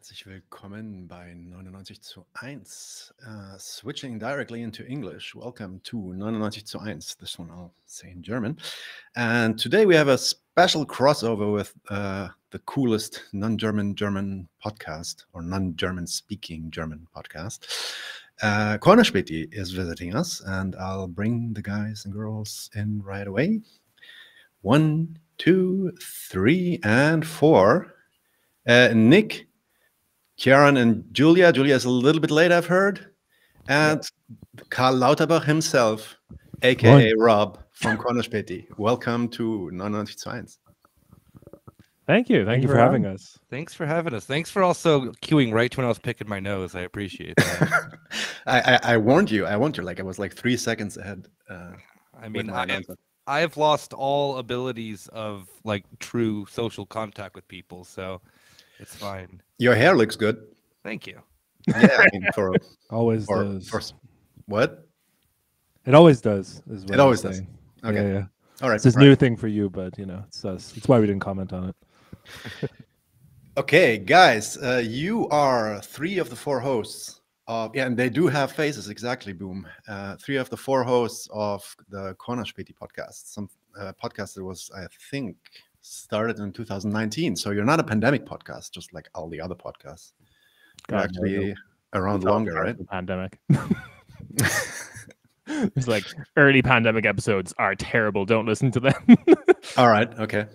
Herzlich willkommen bei 99 zu 1. Switching directly into English. Welcome to 99 zu 1. This one I'll say in German. And today we have a special crossover with the coolest non-German podcast, or non-German speaking German podcast. Späti is visiting us, and I'll bring the guys and girls in right away. 1, 2, 3, and 4. Nick, Ciarán, and Julia. Julia is a little bit late, I've heard. And Karl Lauterbach himself, a.k.a. Rob from Späti. Welcome to 99 zu 1. Thank you. Thank you for having us. Thanks for having us. Thanks for also queuing right when I was picking my nose. I appreciate that. I warned you. Like I was like 3 seconds ahead. I mean, I've lost all abilities of like true social contact with people, so it's fine. Your hair looks good. Thank you. Yeah, I mean, always for, does. For, what? It always does. Is what it always does. Okay. Yeah. All right. It's this new thing for you, but you know, it's us. It's why we didn't comment on it. Okay, guys, you are 3 of the 4 hosts of, and they do have faces, exactly, Boom. 3 of the 4 hosts of the Späti podcast. Some podcast that was, I think, started in 2019. So you're not a pandemic podcast, just like all the other podcasts. You're actually around longer, right? The pandemic. It's like early pandemic episodes are terrible. Don't listen to them. All right. Okay.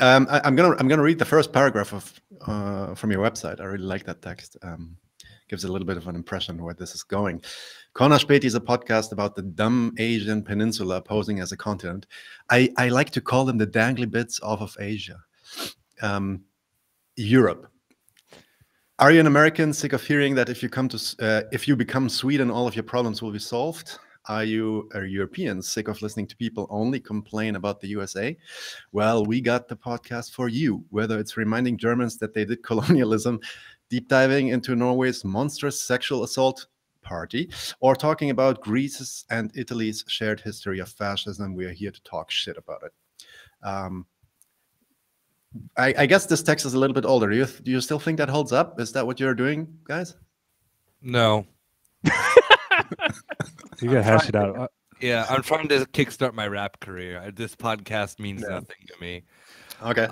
I'm gonna read the first paragraph of from your website. I really like that text. Gives a little bit of an impression where this is going. Späti is a podcast about the dumb Asian peninsula posing as a continent. I like to call them the dangly bits off of Asia. Europe. Are you an American sick of hearing that if you become Sweden, all of your problems will be solved? Are you a European sick of listening to people only complain about the USA? Well, we got the podcast for you. Whether it's reminding Germans that they did colonialism, deep diving into Norway's monstrous sexual assault party, or talking about Greece's and Italy's shared history of fascism, we are here to talk shit about it. I guess this text is a little bit older. Do you still think that holds up? Is that what you're doing, guys? No. You gotta hash it out. Yeah, I'm trying to kickstart my rap career. This podcast means nothing to me. Okay.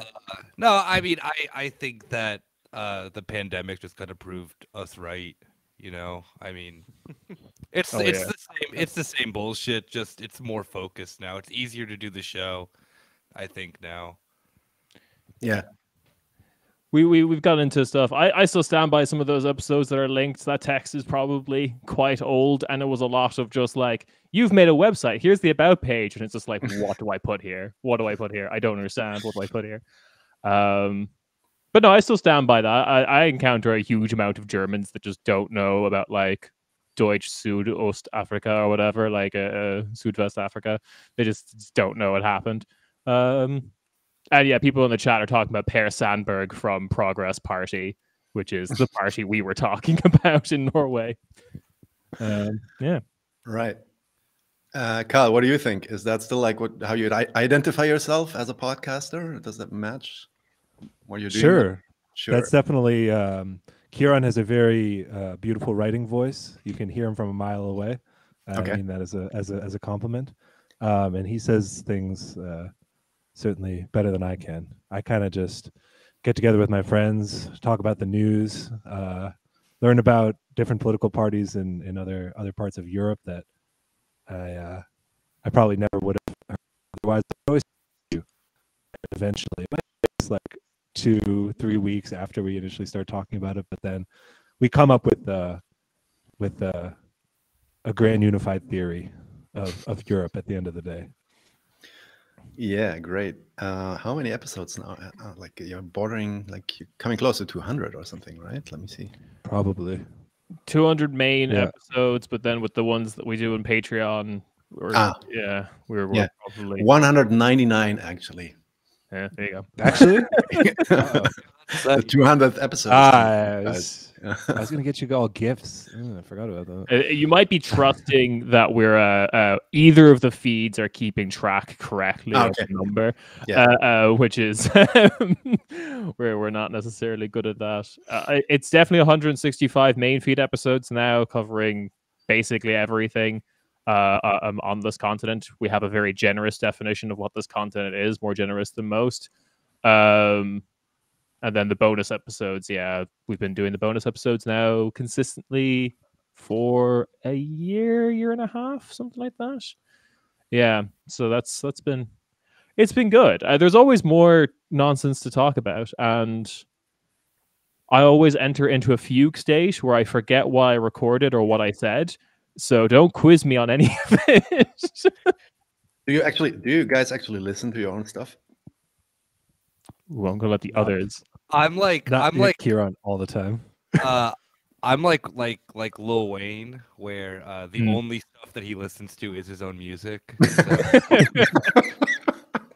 No, I mean, I think that the pandemic just kind of proved us right. You know, I mean, it's the same bullshit. Just it's more focused now. It's easier to do the show, I think now. Yeah. We've gotten into stuff. I still stand by some of those episodes that are linked. That text is probably quite old, and it was a lot of just like, you've made a website, here's the about page, and it's just like, what do I put here? What do I put here? I don't understand. What do I put here? But no, I still stand by that. I encounter a huge amount of Germans that just don't know about like Deutsch Südost Africa or whatever, like Südwest Africa. They just don't know what happened. And yeah, people in the chat are talking about Per Sandberg from Progress Party, which is the party we were talking about in Norway. Yeah. Right. Karl, what do you think? Is that still like how you identify yourself as a podcaster? Does that match what you're doing? Sure. That's definitely... Ciarán has a very beautiful writing voice. You can hear him from a mile away. Okay. I mean that as a compliment. And he says things... certainly better than I can. I kind of just get together with my friends, talk about the news, learn about different political parties in other parts of Europe that I probably never would have heard otherwise. I always do eventually. It's like 2-3 weeks after we initially start talking about it, but then we come up with a grand unified theory of Europe at the end of the day. Yeah, great. How many episodes now? Like you're bordering, like you're coming close to 200 or something, right? Let me see. Probably 200 main episodes, but then with the ones that we do in Patreon, we're probably 199 actually. Yeah, there you go. Actually, the 200th episode. I was gonna get you all gifts. I forgot about that. You might be trusting that we're either of the feeds are keeping track correctly of the number, which is where we're not necessarily good at that. It's definitely 165 main feed episodes now, covering basically everything on this continent. We have a very generous definition of what this continent is, more generous than most. And then the bonus episodes, we've been doing the bonus episodes now consistently for a year and a half, something like that. Yeah, so it's been good. There's always more nonsense to talk about, and I always enter into a fugue state where I forget why I recorded or what I said. So don't quiz me on any of it. Do you guys actually listen to your own stuff? Ooh, I'm gonna let the others. I'm like Ciarán all the time. I'm like Lil Wayne, where the only stuff that he listens to is his own music. So,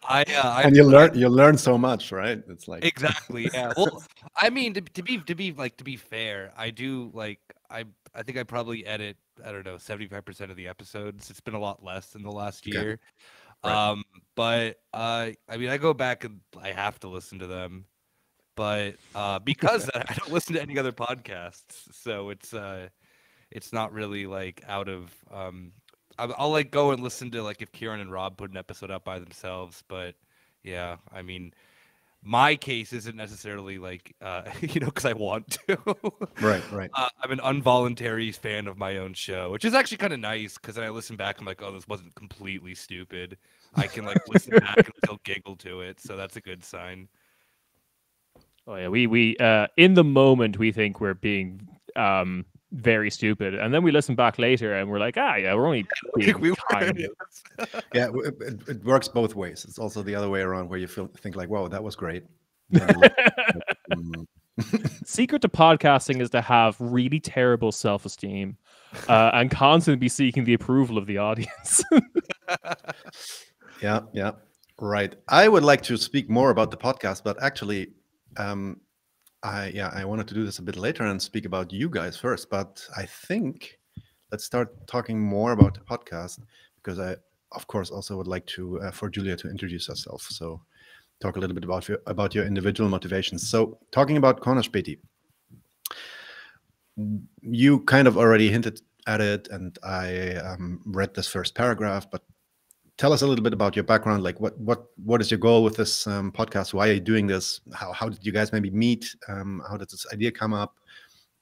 and you learn so much, right? It's like exactly, yeah. Well, I mean, to be fair, I do I think I probably edit 75% of the episodes. It's been a lot less than the last year. Right. But I mean, I go back and I have to listen to them, but because I don't listen to any other podcasts, so it's not really like out of I'll like go and listen to like if Ciarán and Rob put an episode up by themselves, but yeah, I mean, my case isn't necessarily like because I want to. Right. I'm an involuntary fan of my own show, which is actually kind of nice because then I listen back, I'm like, oh, this wasn't completely stupid. I can like listen back and still giggle to it, so that's a good sign. Oh yeah, we in the moment we think we're being very stupid, and then we listen back later and we're like, we're only being kind. Yeah, it works both ways. It's also the other way around where you think like, whoa, that was great. Secret to podcasting is to have really terrible self-esteem and constantly be seeking the approval of the audience. Yeah, right. I would like to speak more about the podcast, but actually, I wanted to do this a bit later and speak about you guys first. But I think let's start talking more about the podcast, because I, of course, also would like to for Julia to introduce herself. So talk a little bit about your individual motivations. So talking about Späti, you kind of already hinted at it, and I read this first paragraph, but tell us a little bit about your background. Like what is your goal with this podcast? Why are you doing this? How did you guys maybe meet? How did this idea come up?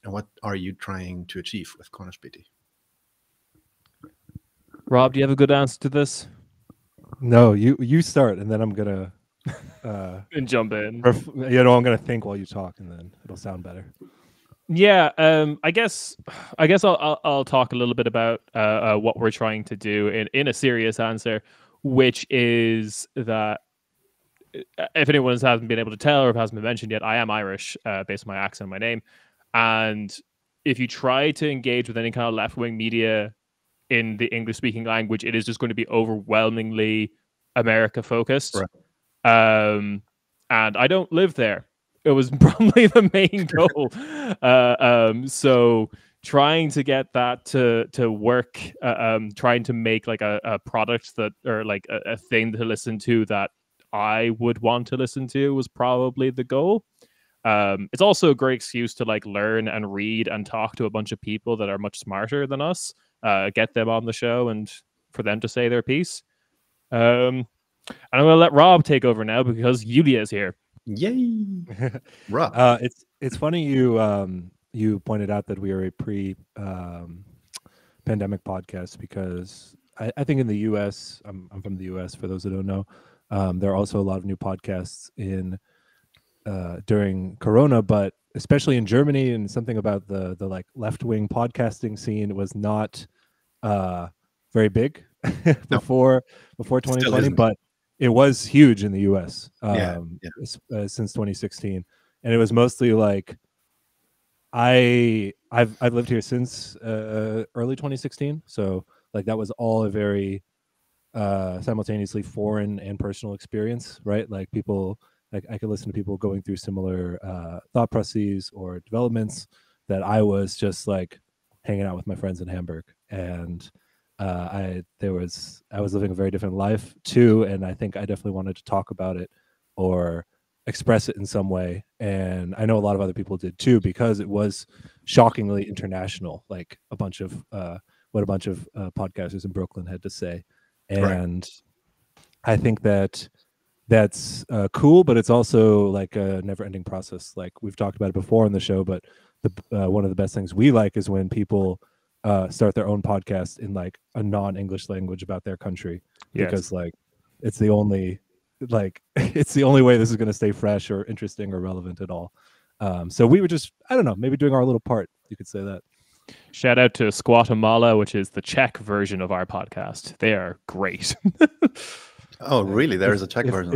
And what are you trying to achieve with Späti? Rob, do you have a good answer to this? No, you start, and then I'm gonna and jump in. I'm gonna think while you talk, and then it'll sound better. Yeah, I guess I'll talk a little bit about what we're trying to do in a serious answer, which is that if anyone hasn't been able to tell or if it hasn't been mentioned yet, I am Irish based on my accent and my name. And if you try to engage with any kind of left-wing media in the English-speaking language, it is just going to be overwhelmingly America-focused. Right. And I don't live there. It was probably the main goal. So trying to get that to work, trying to make like a product that, or like a thing to listen to that I would want to listen to was probably the goal. It's also a great excuse to like learn and read and talk to a bunch of people that are much smarter than us, get them on the show and for them to say their piece. And I'm going to let Rob take over now because Julia is here. Yay! Rob. It's funny you pointed out that we are a pre-pandemic podcast, because I think in the U.S., I'm from the U.S. for those that don't know, there are also a lot of new podcasts during Corona, but especially in Germany, and something about the like left-wing podcasting scene was not very big before 2020, but it was huge in the U.S. Since 2016, and it was mostly like I've lived here since early 2016, so like that was all a very simultaneously foreign and personal experience, right? Like people, like I could listen to people going through similar thought processes or developments that I was just like hanging out with my friends in Hamburg, and I was living a very different life too, and I think I definitely wanted to talk about it or express it in some way. And I know a lot of other people did too, because it was shockingly international, like a bunch of what a bunch of podcasters in Brooklyn had to say. And I think that's cool, but it's also like a never-ending process. Like we've talked about it before on the show, but one of the best things we like is when people start their own podcast in like a non-English language about their country, because like it's the only way this is going to stay fresh or interesting or relevant at all. So we were just, I don't know, maybe doing our little part. You could say that. Shout out to Squatamala, which is the Czech version of our podcast. They are great. Oh, really? There is a Czech version.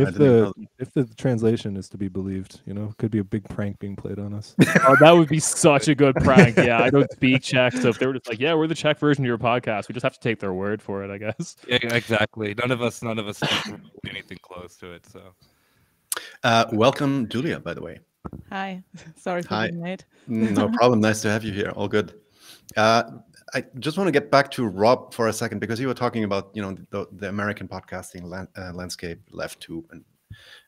If the translation is to be believed, you know, could be a big prank being played on us. Oh, that would be such a good prank. Yeah, I don't speak Czech, so if they were just like, "Yeah, we're the Czech version of your podcast," we just have to take their word for it, I guess. Yeah, exactly. None of us speak anything close to it. So, welcome, Julia. By the way. Hi. Sorry for being late. No problem. Nice to have you here. All good. I just want to get back to Rob for a second, because you were talking about, you know, the American podcasting landscape, left tube, and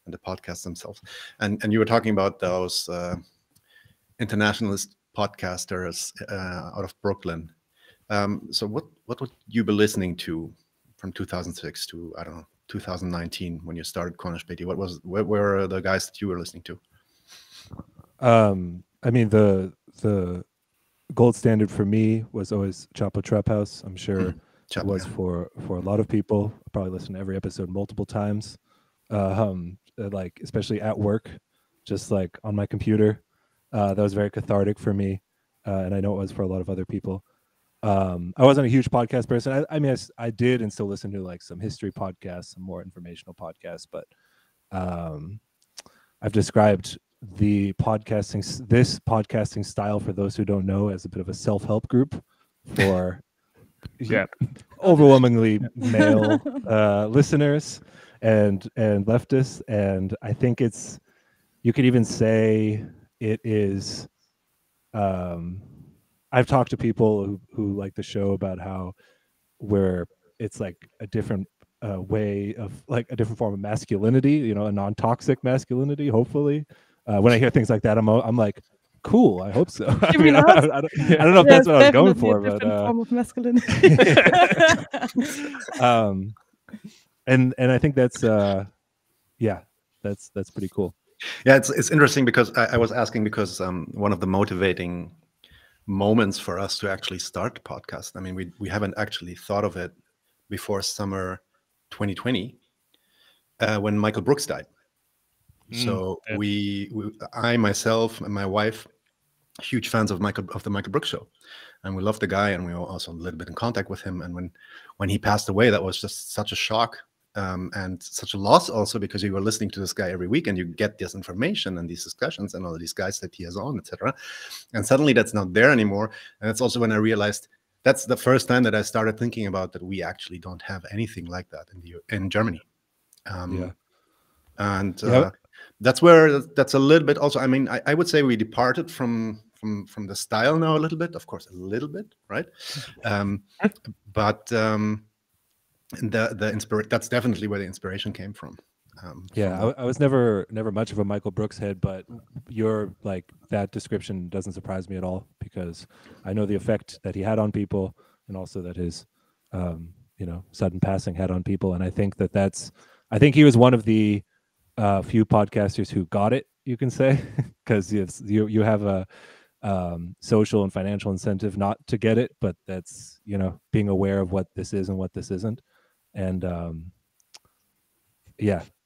the podcasts themselves, and you were talking about those internationalist podcasters out of Brooklyn. So what would you be listening to from 2006 to, I don't know, 2019 when you started Späti? What were the guys that you were listening to? I mean, the gold standard for me was always Chapo Trap House. I'm sure it was for a lot of people. I probably listened to every episode multiple times, like especially at work, just like on my computer. That was very cathartic for me, and I know it was for a lot of other people. I wasn't a huge podcast person. I mean, I did and still listen to like some history podcasts, some more informational podcasts, but I've described this podcasting style, for those who don't know, as a bit of a self-help group for overwhelmingly male listeners and leftists. And I think you could even say it is, I've talked to people who like the show about how it's like a different way of, like a different form of masculinity, you know, a non-toxic masculinity, hopefully. When I hear things like that, I'm like, cool. I hope so. I mean, I don't know if that's what I was going for, but form of masculinity. And I think that's that's pretty cool. Yeah, it's interesting, because I was asking because one of the motivating moments for us to actually start the podcast, I mean, we haven't actually thought of it before summer 2020, when Michael Brooks died. So I myself and my wife, huge fans of the Michael Brooks show, and we love the guy, and we were also a little bit in contact with him. And when he passed away, that was just such a shock, and such a loss also, because you were listening to this guy every week, and you get this information and these discussions and all of these guys that he has on, etc. And suddenly that's not there anymore. And that's also when I realized that's the first time that I started thinking about that we actually don't have anything like that in Germany. That's a little bit also, I mean, I would say we departed from the style now a little bit, of course, a little bit, right? But that's definitely where the inspiration came from. I was never much of a Michael Brooks head, but that description doesn't surprise me at all, because I know the effect that he had on people, and also that his sudden passing had on people. And I think I think he was one of the few podcasters who got it, you can say, because you have a social and financial incentive not to get it, but that's, you know, being aware of what this is and what this isn't. And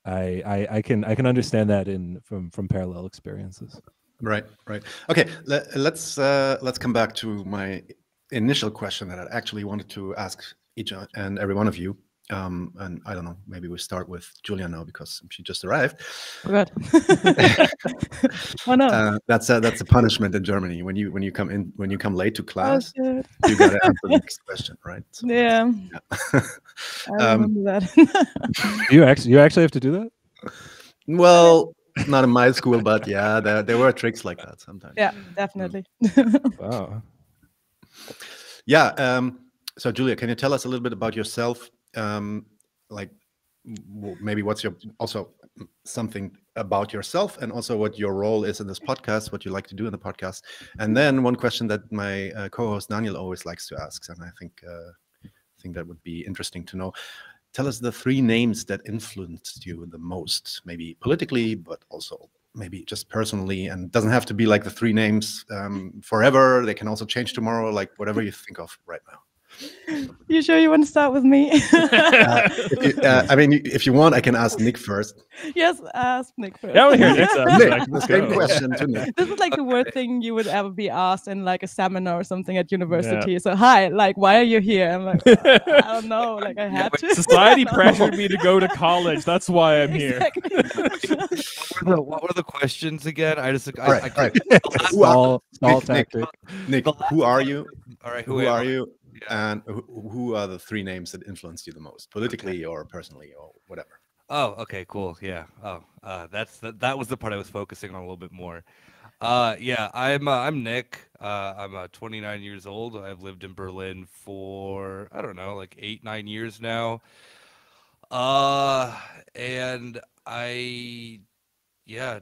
I can understand that from parallel experiences. Right. Okay, let's come back to my initial question that I actually wanted to ask each and every one of you. And I don't know, maybe we start with Julia now, because she just arrived. Good. Why not? That's a punishment in Germany. When you come late to class, you got to answer the next question, right? So, yeah. I remember that. You actually have to do that? Well, not in my school, but yeah, there were tricks like that sometimes. Yeah, definitely. Wow. Yeah. So Julia, can you tell us a little bit about yourself? Like maybe what's your also something about yourself, and also what your role is in this podcast, what you like to do in the podcast. And then one question that my co-host Daniel always likes to ask, and I think that would be interesting to know. Tell us the 3 names that influenced you the most, maybe politically, but also maybe just personally. And it doesn't have to be like the 3 names forever. They can also change tomorrow, like whatever you think of right now. You sure you want to start with me? I mean, if you want, I can ask Nick first. Yes, ask Nick first. Yeah, I want to hear Nick's answer. Nick, the same question to Nick. This is like the worst thing you would ever be asked in like a seminar or something at university. So, hi, like, why are you here? I'm like, I don't know. Like, I had to. Society pressured me to go to college. That's why I'm here. What were the questions again? I just All right. Stall tactic. Nick, who are you? All right, Who are you? Yeah. And who are the 3 names that influenced you the most, politically or personally or whatever? Oh, okay, cool. Yeah. Oh, that was the part I was focusing on a little bit more. Yeah, I'm Nick. I'm 29 years old. I've lived in Berlin for, I don't know, like 8-9 years now. And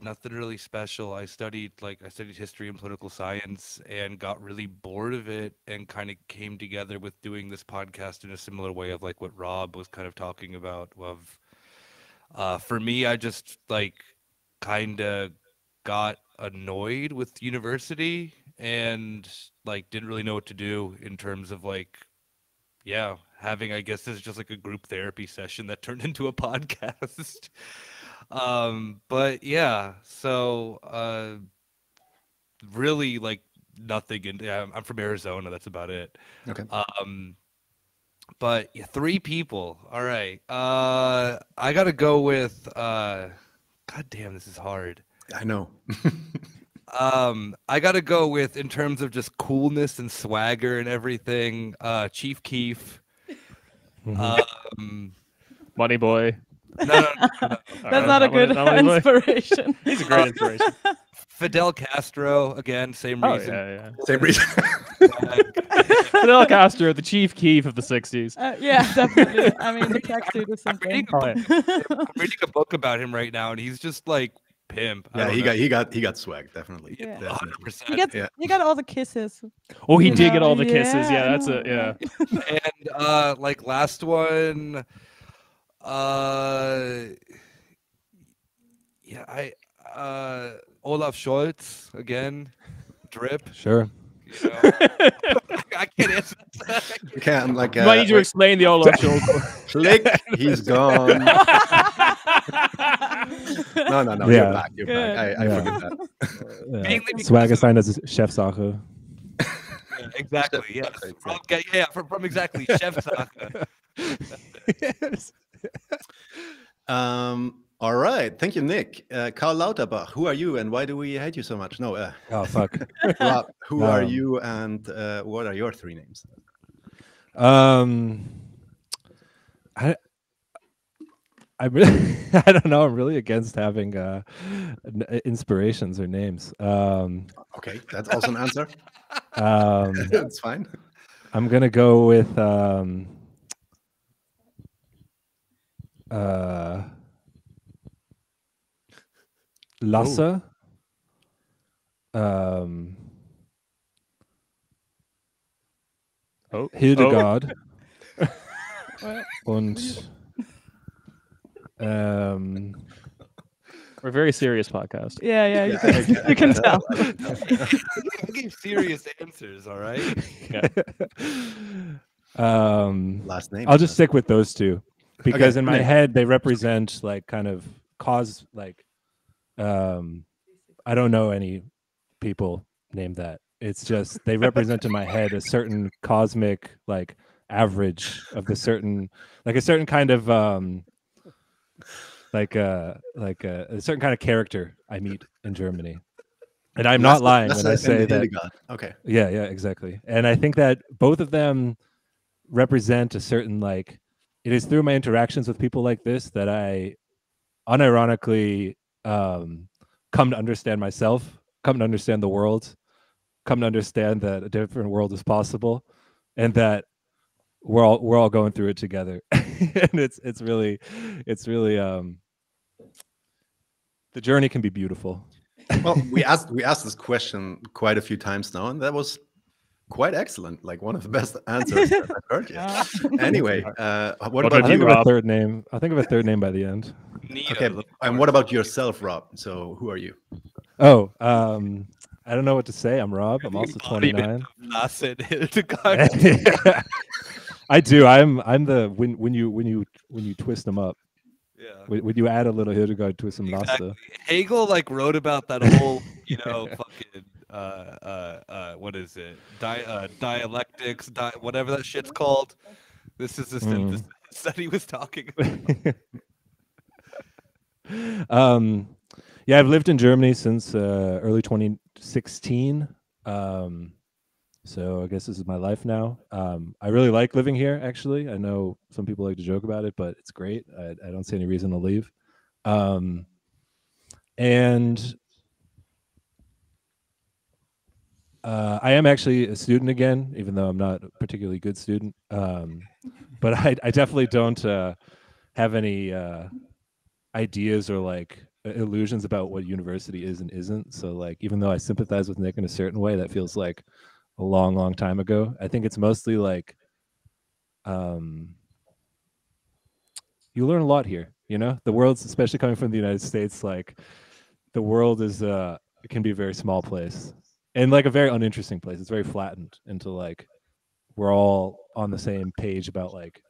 nothing really special. I studied history and political science and got really bored of it, and kind of came together with doing this podcast in a similar way of like what Rob was kind of talking about. For me, I just kind of got annoyed with university and didn't really know what to do in terms of having, I guess this is just like a group therapy session that turned into a podcast. But yeah, so really nothing. And I'm from Arizona. That's about it. Okay. But yeah, 3 people. All right. I gotta go with. God damn, this is hard. I know. I gotta go with, in terms of just coolness and swagger and everything, Chief Keef. Money Boy. No. That's not a good inspiration. He's a great inspiration. Fidel Castro, again, same reason. Yeah. Same reason. Fidel Castro, the Chief Keef of the 60s. Yeah, definitely. I mean, the tracksuit is I'm something. reading a book about him right now, and he's just pimp. Yeah, he got swag, definitely. Yeah. Definitely. 100%. He got all the kisses. Oh, he did get all the kisses. Yeah, that's it. Yeah. And last one, Olaf Scholz again, drip. Sure. You know? I can't answer that. You can't I need you to explain the Olaf Scholz. Click, he's gone. No. Yeah. You're back. I forget that. Swag assigned as Chefsache. Yeah, exactly. Yes. From exactly Chefsache. Yes. All right. Thank you, Nick. Karl Lauterbach, who are you and why do we hate you so much? No. Oh, fuck. Rob, who are you and what are your 3 names? I really, I don't know. I'm really against having inspirations or names. Okay, that's also an answer. That's fine. I'm gonna go with Lasse, Hildegard und We're a very serious podcast. Yeah, you can tell. I gave serious answers, all right? Yeah. Last name. I'll just stick with those 2 because in my head they represent kind of cause I don't know any people named that. It's just they represent in my head a certain cosmic average of a certain kind of a certain kind of character I meet in Germany. And I'm not lying when I say that. Okay. Yeah, exactly. And I think that both of them represent a certain it is through my interactions with people like this that I unironically come to understand myself, come to understand the world, come to understand that a different world is possible, and that we're all going through it together. And it's really the journey can be beautiful. Well, we asked this question quite a few times now, and that was quite excellent. Like one of the best answers I've heard yet. Anyway, what about you, Rob? I'll think of a third name by the end. Okay, and what about yourself, Rob? So who are you? Oh, I don't know what to say. I'm Rob. I'm also 29. I do. I'm the when you twist them up. Yeah. When you add a little Hildegard twist some Nasta. Hegel like wrote about that whole, fucking what is it? Dialectics, whatever that shit's called. This is the synthesis that he was talking about. Yeah, I've lived in Germany since early 2016. So I guess this is my life now. I really like living here, actually. I know some people like to joke about it, but it's great. I don't see any reason to leave. And I am actually a student again, even though I'm not a particularly good student. But I definitely don't have any ideas or like illusions about what university is and isn't. So like, even though I sympathize with Nick in a certain way, that feels like a long time ago. I think it's mostly like you learn a lot here, the world's, especially coming from the United States, like the world is it can be a very small place and like a very uninteresting place. It's very flattened into like we're all on the same page about like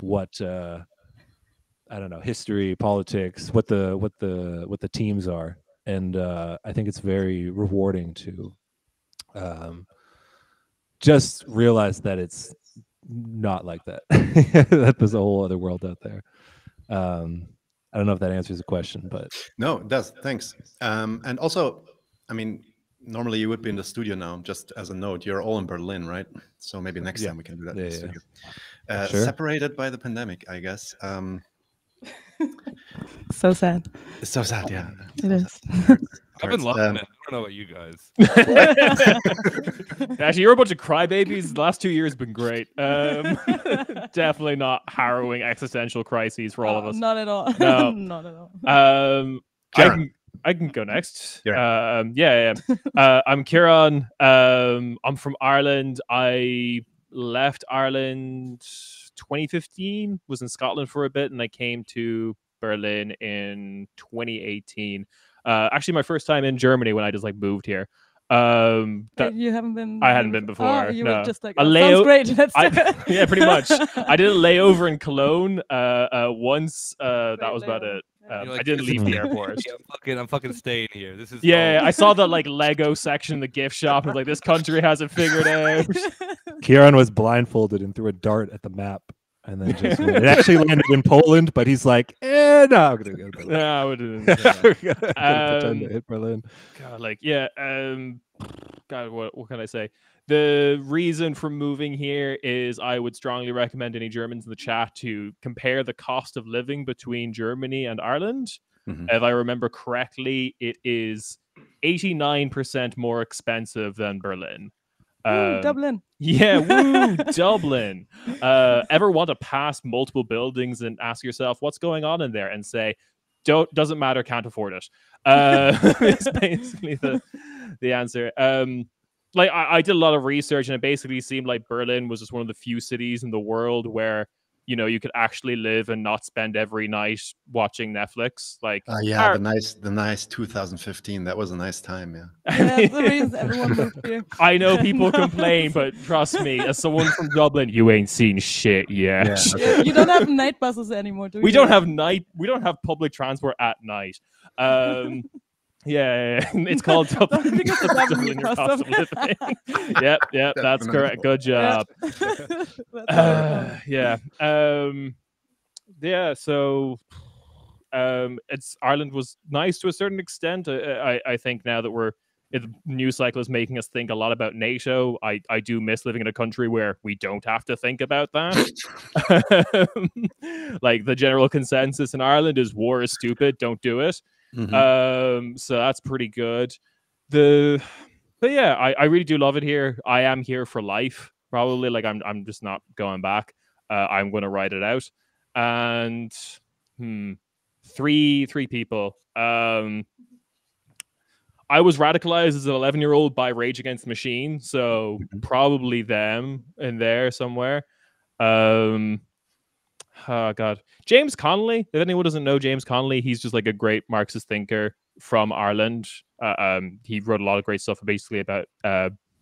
what I don't know, history, politics, what the teams are. And I think it's very rewarding to just realize that it's not like that. That there's a whole other world out there. I don't know if that answers the question, but no, it does. Thanks. And also, I mean, normally you would be in the studio now. Just as a note, you're all in Berlin, right? So maybe next time we can do that in the studio. Sure. Separated by the pandemic, I guess. So sad. It's so sad, yeah. It is. I've been loving it. I don't know about you guys. Actually, you're a bunch of crybabies. The last 2 years have been great. Definitely not harrowing existential crises for all of us. Not at all. No. Not at all. I can go next. Yeah. I'm Ciarán. I'm from Ireland. I left Ireland 2015, was in Scotland for a bit, and I came to Berlin in 2018. Actually, my first time in Germany when I just like moved here. You haven't been? I hadn't been before. You no. were just like, sounds great. Let's do it. Yeah, pretty much. I did a layover in Cologne once. That was about it. Like, I didn't leave the airport. I'm fucking staying here. This is I saw the like Lego section in the gift shop. And like, this country has it figured out. Ciarán was blindfolded and threw a dart at the map. And then just it actually landed in Poland, but he's like, no, I'm gonna go to Berlin. No, I wouldn't. Pretend to hit Berlin. God, God, what can I say? The reason for moving here is I would strongly recommend any Germans in the chat to compare the cost of living between Germany and Ireland. Mm-hmm. If I remember correctly, it is 89% more expensive than Berlin. Dublin. Yeah, woo, Dublin. Ever want to pass multiple buildings and ask yourself what's going on in there and say, doesn't matter, can't afford it. It's basically the answer. Like I did a lot of research and it basically seemed like Berlin was just one of the few cities in the world where you could actually live and not spend every night watching Netflix. Like, the nice 2015. That was a nice time. Yeah. That's the reason everyone moved here. I know people complain, but trust me, as someone from Dublin, you ain't seen shit yet. Yeah, you don't have night buses anymore, do you? We don't have public transport at night. Yeah, it's called Dublin. Dublin your cost of living. Yep, that's correct. Good job. So it's Ireland was nice to a certain extent. I think now that the news cycle is making us think a lot about NATO. I do miss living in a country where we don't have to think about that. Like the general consensus in Ireland is war is stupid, don't do it. So that's pretty good. But yeah, I really do love it here. I am here for life, probably. Like I'm just not going back. I'm going to write it out. And three people. I was radicalized as an 11-year-old by Rage Against the Machine, so probably them in there somewhere. Oh God, James Connolly. If anyone doesn't know James Connolly, he's just like a great Marxist thinker from Ireland. He wrote a lot of great stuff basically about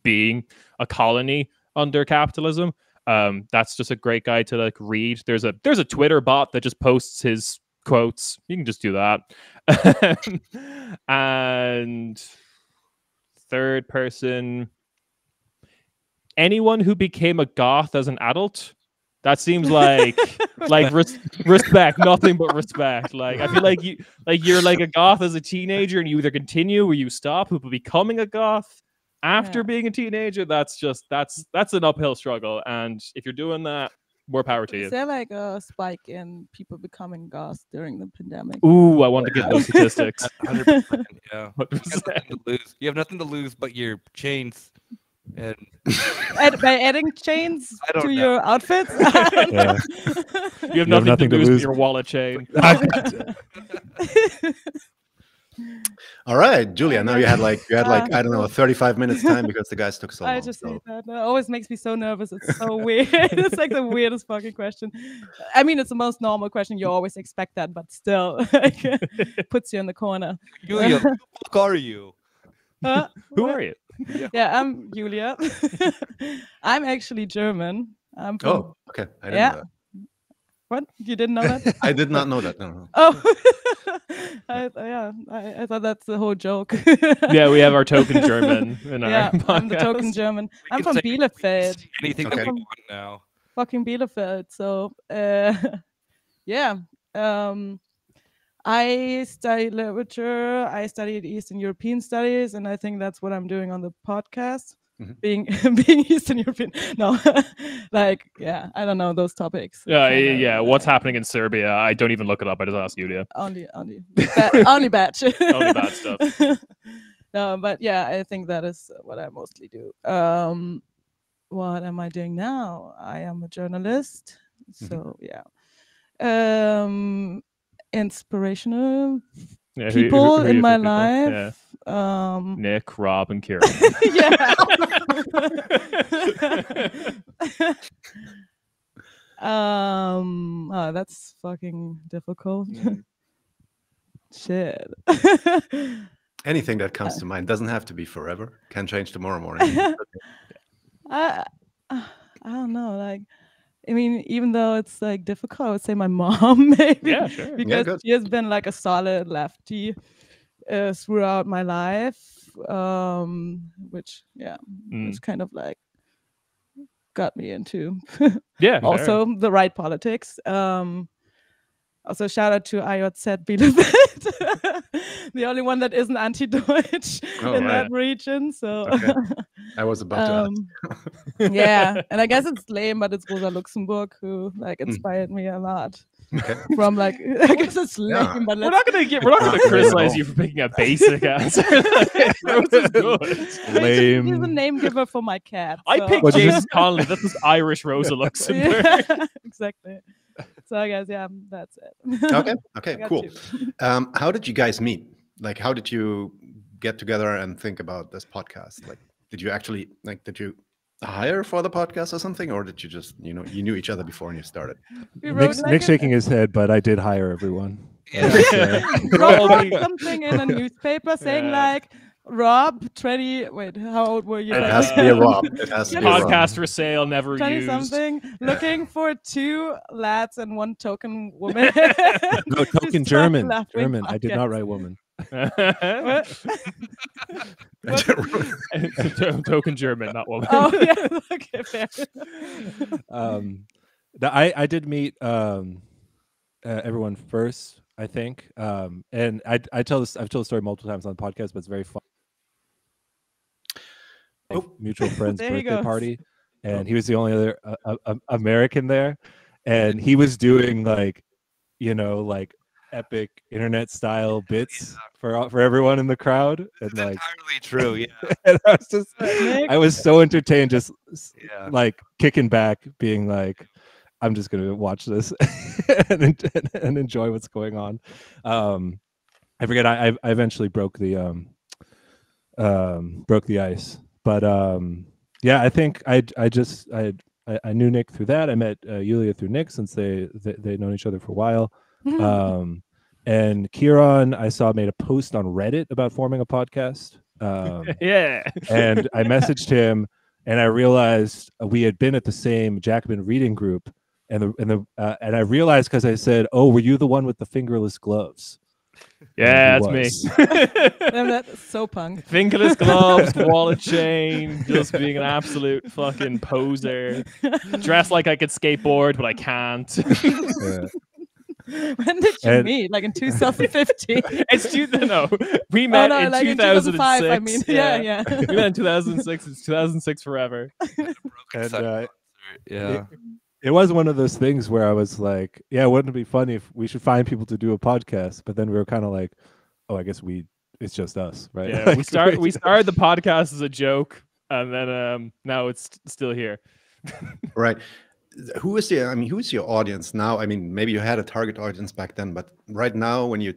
being a colony under capitalism. That's just a great guy to like read. There's a Twitter bot that just posts his quotes. You can just do that. And third person, anyone who became a goth as an adult. That seems like respect, nothing but respect. Like I feel like you're like a goth as a teenager, and you either continue or you stop. People becoming a goth after being a teenager, that's an uphill struggle. And if you're doing that, more power to you. Is there like a spike in people becoming goths during the pandemic? Ooh, I want to get those statistics. 100%, yeah. 100%. You have nothing to lose but your chains. And by adding chains to your outfits? Yeah. You have nothing to lose but your wallet chain. All right, Julia. Now you had like I don't know 35 minutes time because the guys took so long. I just hate that. It always makes me so nervous. It's so weird. It's like the weirdest fucking question. I mean, it's the most normal question. You always expect that, but still, like, puts you in the corner. Julia, who the fuck are you? Who are you? Yeah, I'm Julia. I'm actually German. I'm from... Oh, okay. I didn't know that. What? You didn't know that? I did not know that. No. Oh, I thought that's the whole joke. Yeah, we have our token German in our podcast. I'm the token German. I'm from Bielefeld. Anything that we want now. Fucking Bielefeld. So, yeah. I studied literature. I studied Eastern European studies, and I think that's what I'm doing on the podcast. Being Eastern European. No, like, yeah, I don't know those topics. Yeah. What's happening in Serbia? I don't even look it up. I just ask Julia. Only bad shit. Only bad stuff. No, but yeah, I think that is what I mostly do. What am I doing now? I am a journalist. So yeah. Inspirational people in my life. Yeah. Nick, Rob, and Ciarán. Oh, that's fucking difficult. Shit. Anything that comes to mind doesn't have to be forever. Can change tomorrow morning. I don't know. Like, I mean, even though it's like difficult, I would say my mom maybe. Yeah, sure. Because she has been like a solid lefty throughout my life, which kind of like got me into also the right politics. Also, shout out to IOZ Bielefeld, the only one that isn't anti-Deutsch in that region. So I was about to ask. Yeah, and I guess it's lame, but it's Rosa Luxemburg who like inspired me a lot. From like, I guess it's lame, but we're not gonna criticize you for picking a basic answer. Lame. He's a name giver for my cat. So. I picked James Connolly. That was Irish Rosa Luxemburg. Yeah, exactly. So I guess that's it. Okay, cool. How did you guys meet? Like, how did you get together and think about this podcast? Like, did you actually did you hire for the podcast or something, or did you just you knew each other before and you started? Nick's shaking his head, but I did hire everyone. Wrote something in a newspaper saying like, Rob, 20. Wait, how old were you? It has to be a Rob. It has to be podcast for sale, never 20 used. Something. Looking for 2 lads and 1 token woman. No, token German. German. I did not write woman. What? Token German, not woman. Oh yeah. Okay, fair. I did meet everyone first, I think, and I've told the story multiple times on the podcast, but it's very fun. Mutual friend's birthday party, and he was the only other American there, and he was doing like epic internet style bits for everyone in the crowd, and like entirely true. Yeah, and I was so entertained, just like kicking back, being like, I'm just gonna watch this and enjoy what's going on. I forget. I eventually broke the ice, but yeah, I think I knew Nick through that. I met Yulia through Nick, since they'd known each other for a while. And Ciarán, I saw, made a post on Reddit about forming a podcast. Yeah. And I messaged him, and I realized we had been at the same Jacobin reading group, and I realized, because I said, "Oh, were you the one with the fingerless gloves?" Yeah, that's me. That's so punk. Fingerless gloves, wallet chain, just being an absolute fucking poser. Dressed like I could skateboard, but I can't. When did you meet? Like in 2015? No, we met in like 2006. 2005. I mean, yeah. We met in 2006. It's 2006 forever. And yeah. It was one of those things where I was like, yeah, wouldn't it be funny if we should find people to do a podcast? But then we were kind of like, oh, I guess it's just us, right? Yeah, Like, we started the podcast as a joke, and then now it's still here. Right. Who's your audience now? I mean, maybe you had a target audience back then, but right now, when you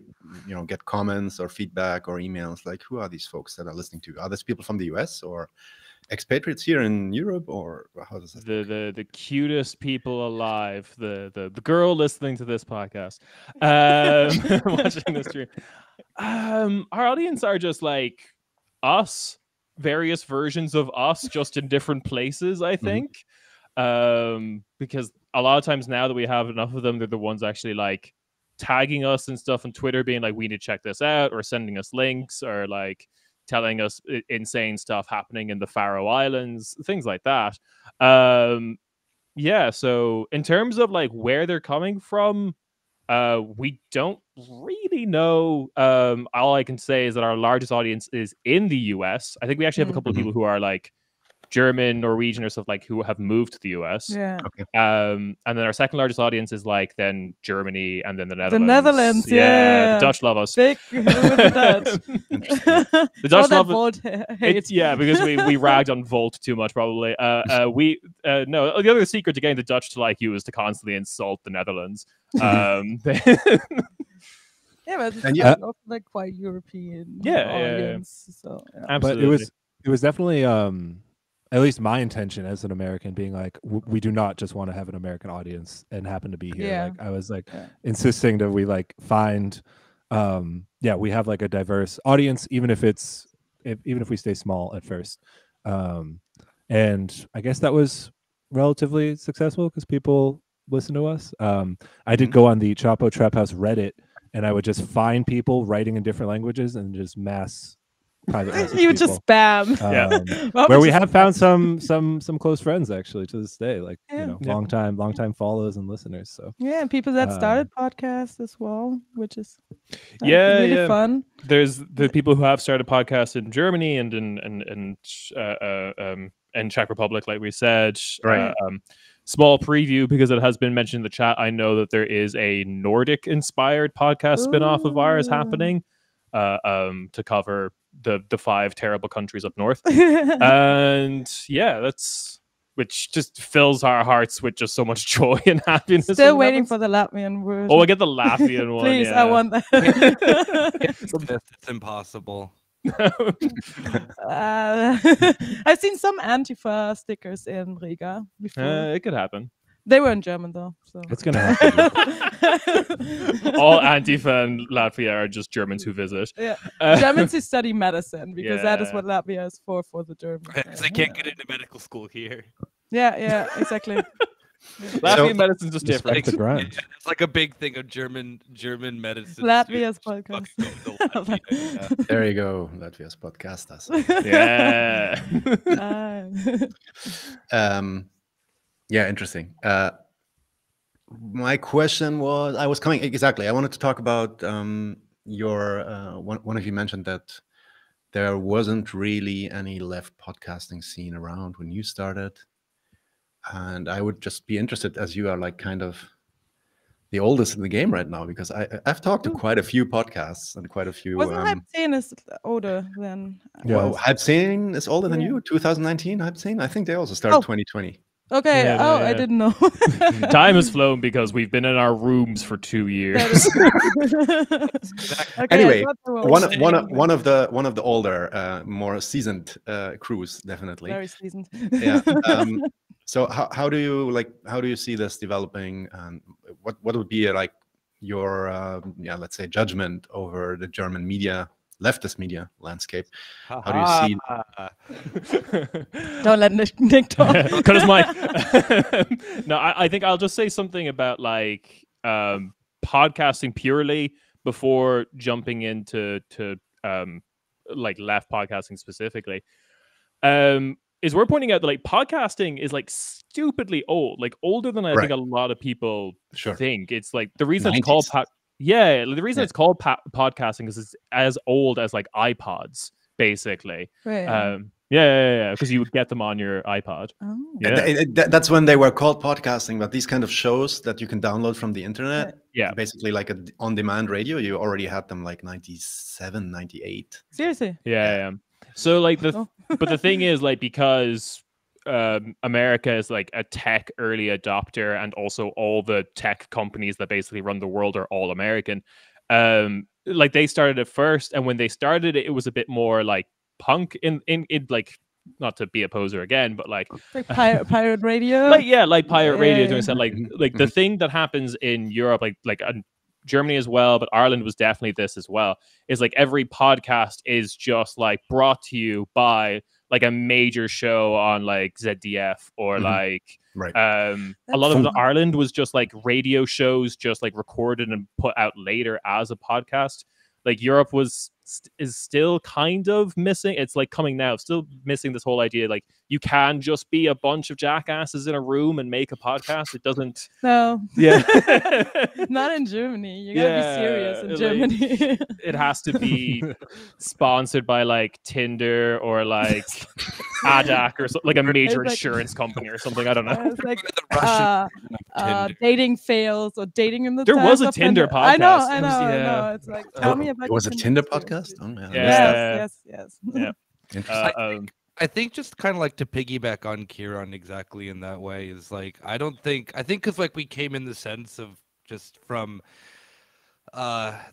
get comments or feedback or emails, like, who are these folks that are listening to you? Are these people from the US or expatriates here in Europe, or how does that work? The cutest people alive, the girl listening to this podcast, watching this stream. Our audience are just like us, various versions of us, just in different places, I think. Because a lot of times now that we have enough of them, they're the ones actually like tagging us and stuff on Twitter, being like, we need to check this out, or sending us links, or like telling us insane stuff happening in the Faroe Islands, things like that. Yeah, so in terms of like where they're coming from, we don't really know. All I can say is that our largest audience is in the US. I think we actually have a couple of people who are like German, Norwegian, or stuff, like, who have moved to the US. Yeah. Okay. And then our second largest audience is like then Germany, and then the Netherlands. The Netherlands, yeah. The Dutch love us. Big with the Dutch. The Dutch love Volt hates. Yeah, because we ragged on Volt too much, probably. No, the other secret to getting the Dutch to like you is to constantly insult the Netherlands. Yeah, but it's also like quite European audience. Yeah. So yeah. Absolutely. But it was definitely at least my intention as an American, being like, we do not just want to have an American audience and happen to be here. Yeah. Like I was like insisting that we like find we have like a diverse audience, even if we stay small at first. And I guess that was relatively successful because people listen to us. I did go on the Chapo Trap House Reddit, and I would just find people writing in different languages and just mass private message you would just spam. Where we have found some close friends actually to this day, like long time followers and listeners. So and people that started podcasts as well, which is really fun. There's the people who have started podcasts in Germany and in Czech Republic, like we said. Right. Small preview, because it has been mentioned in the chat. I know that there is a Nordic inspired podcast spin-off of ours happening to cover the 5 terrible countries up north. And that's which just fills our hearts with just so much joy and happiness. Still waiting for the Latvian version. Oh, I get the Latvian one. Please, I want that. It's impossible. I've seen some Antifa stickers in Riga before. It could happen. They were in German though, so it's gonna happen. All Antifa in Latvia are just Germans who visit. Yeah, Germans who study medicine, because that is what Latvia is for the Germans. Because they can't get into medical school here. Yeah, exactly. Latvian medicine's just different. It's like a big thing of German medicine. Latvia's podcast. There you go, Latvia's podcastas. Yeah. Interesting. My question was, I wanted to talk about your one of you mentioned that there wasn't really any left podcasting scene around when you started. And I would just be interested, as you are like kind of the oldest in the game right now, because I've talked to quite a few podcasts and quite a few. Wasn't Halb 10 is older than? Yeah. Well, Halb 10 is older than Yeah. you. 2019, Halb 10. I think they also started 2020. Okay. Yeah, I yeah. didn't know. Time has flown because we've been in our rooms for 2 years. Okay, Anyway, I thought they were one older. of the older, more seasoned crews, definitely. Very seasoned. Yeah. So how do you see this developing? What would be like your let's say judgment over the German leftist media landscape? How do you see? Don't let Nick talk. Cut his mic. No, I think I'll just say something about like podcasting purely before jumping into like left podcasting specifically. Is we're pointing out that like podcasting is like stupidly old, like older than I think a lot of people think. It's like the reason it's called the reason it's called podcasting is it's as old as like iPods, basically. Right. Because you would get them on your iPod. Oh. Yeah. That's when they were called podcasting, but these kind of shows that you can download from the internet, basically like an on-demand radio, you already had them like 97, 98. Seriously? Yeah. So like but the thing is like because America is like a tech early adopter, and also all the tech companies that basically run the world are all American. Like they started it first, and when they started it, it was a bit more like punk in like, not to be a poser again, but like pirate radio. Like pirate radio. Doing stuff like the thing that happens in Europe, like Germany as well, but Ireland was definitely this as well, is like every podcast is just like brought to you by like a major show on like ZDF or like a lot of Ireland was just like radio shows just like recorded and put out later as a podcast. Like Europe is still kind of missing. It's like coming now, still missing this whole idea. Like you can just be a bunch of jackasses in a room and make a podcast. It doesn't. No. Yeah. Not in Germany. You gotta be serious in Germany. It has to be sponsored by like Tinder or like ADAC or like a major insurance company or something. I don't know. It's like dating fails or dating in the. There was a Tinder podcast. I know. It's like tell me about. It was a Tinder podcast. Oh, Yes. Yeah. I think just kind of like to piggyback on Ciarán exactly in that way is like I think because like we came in the sense of just from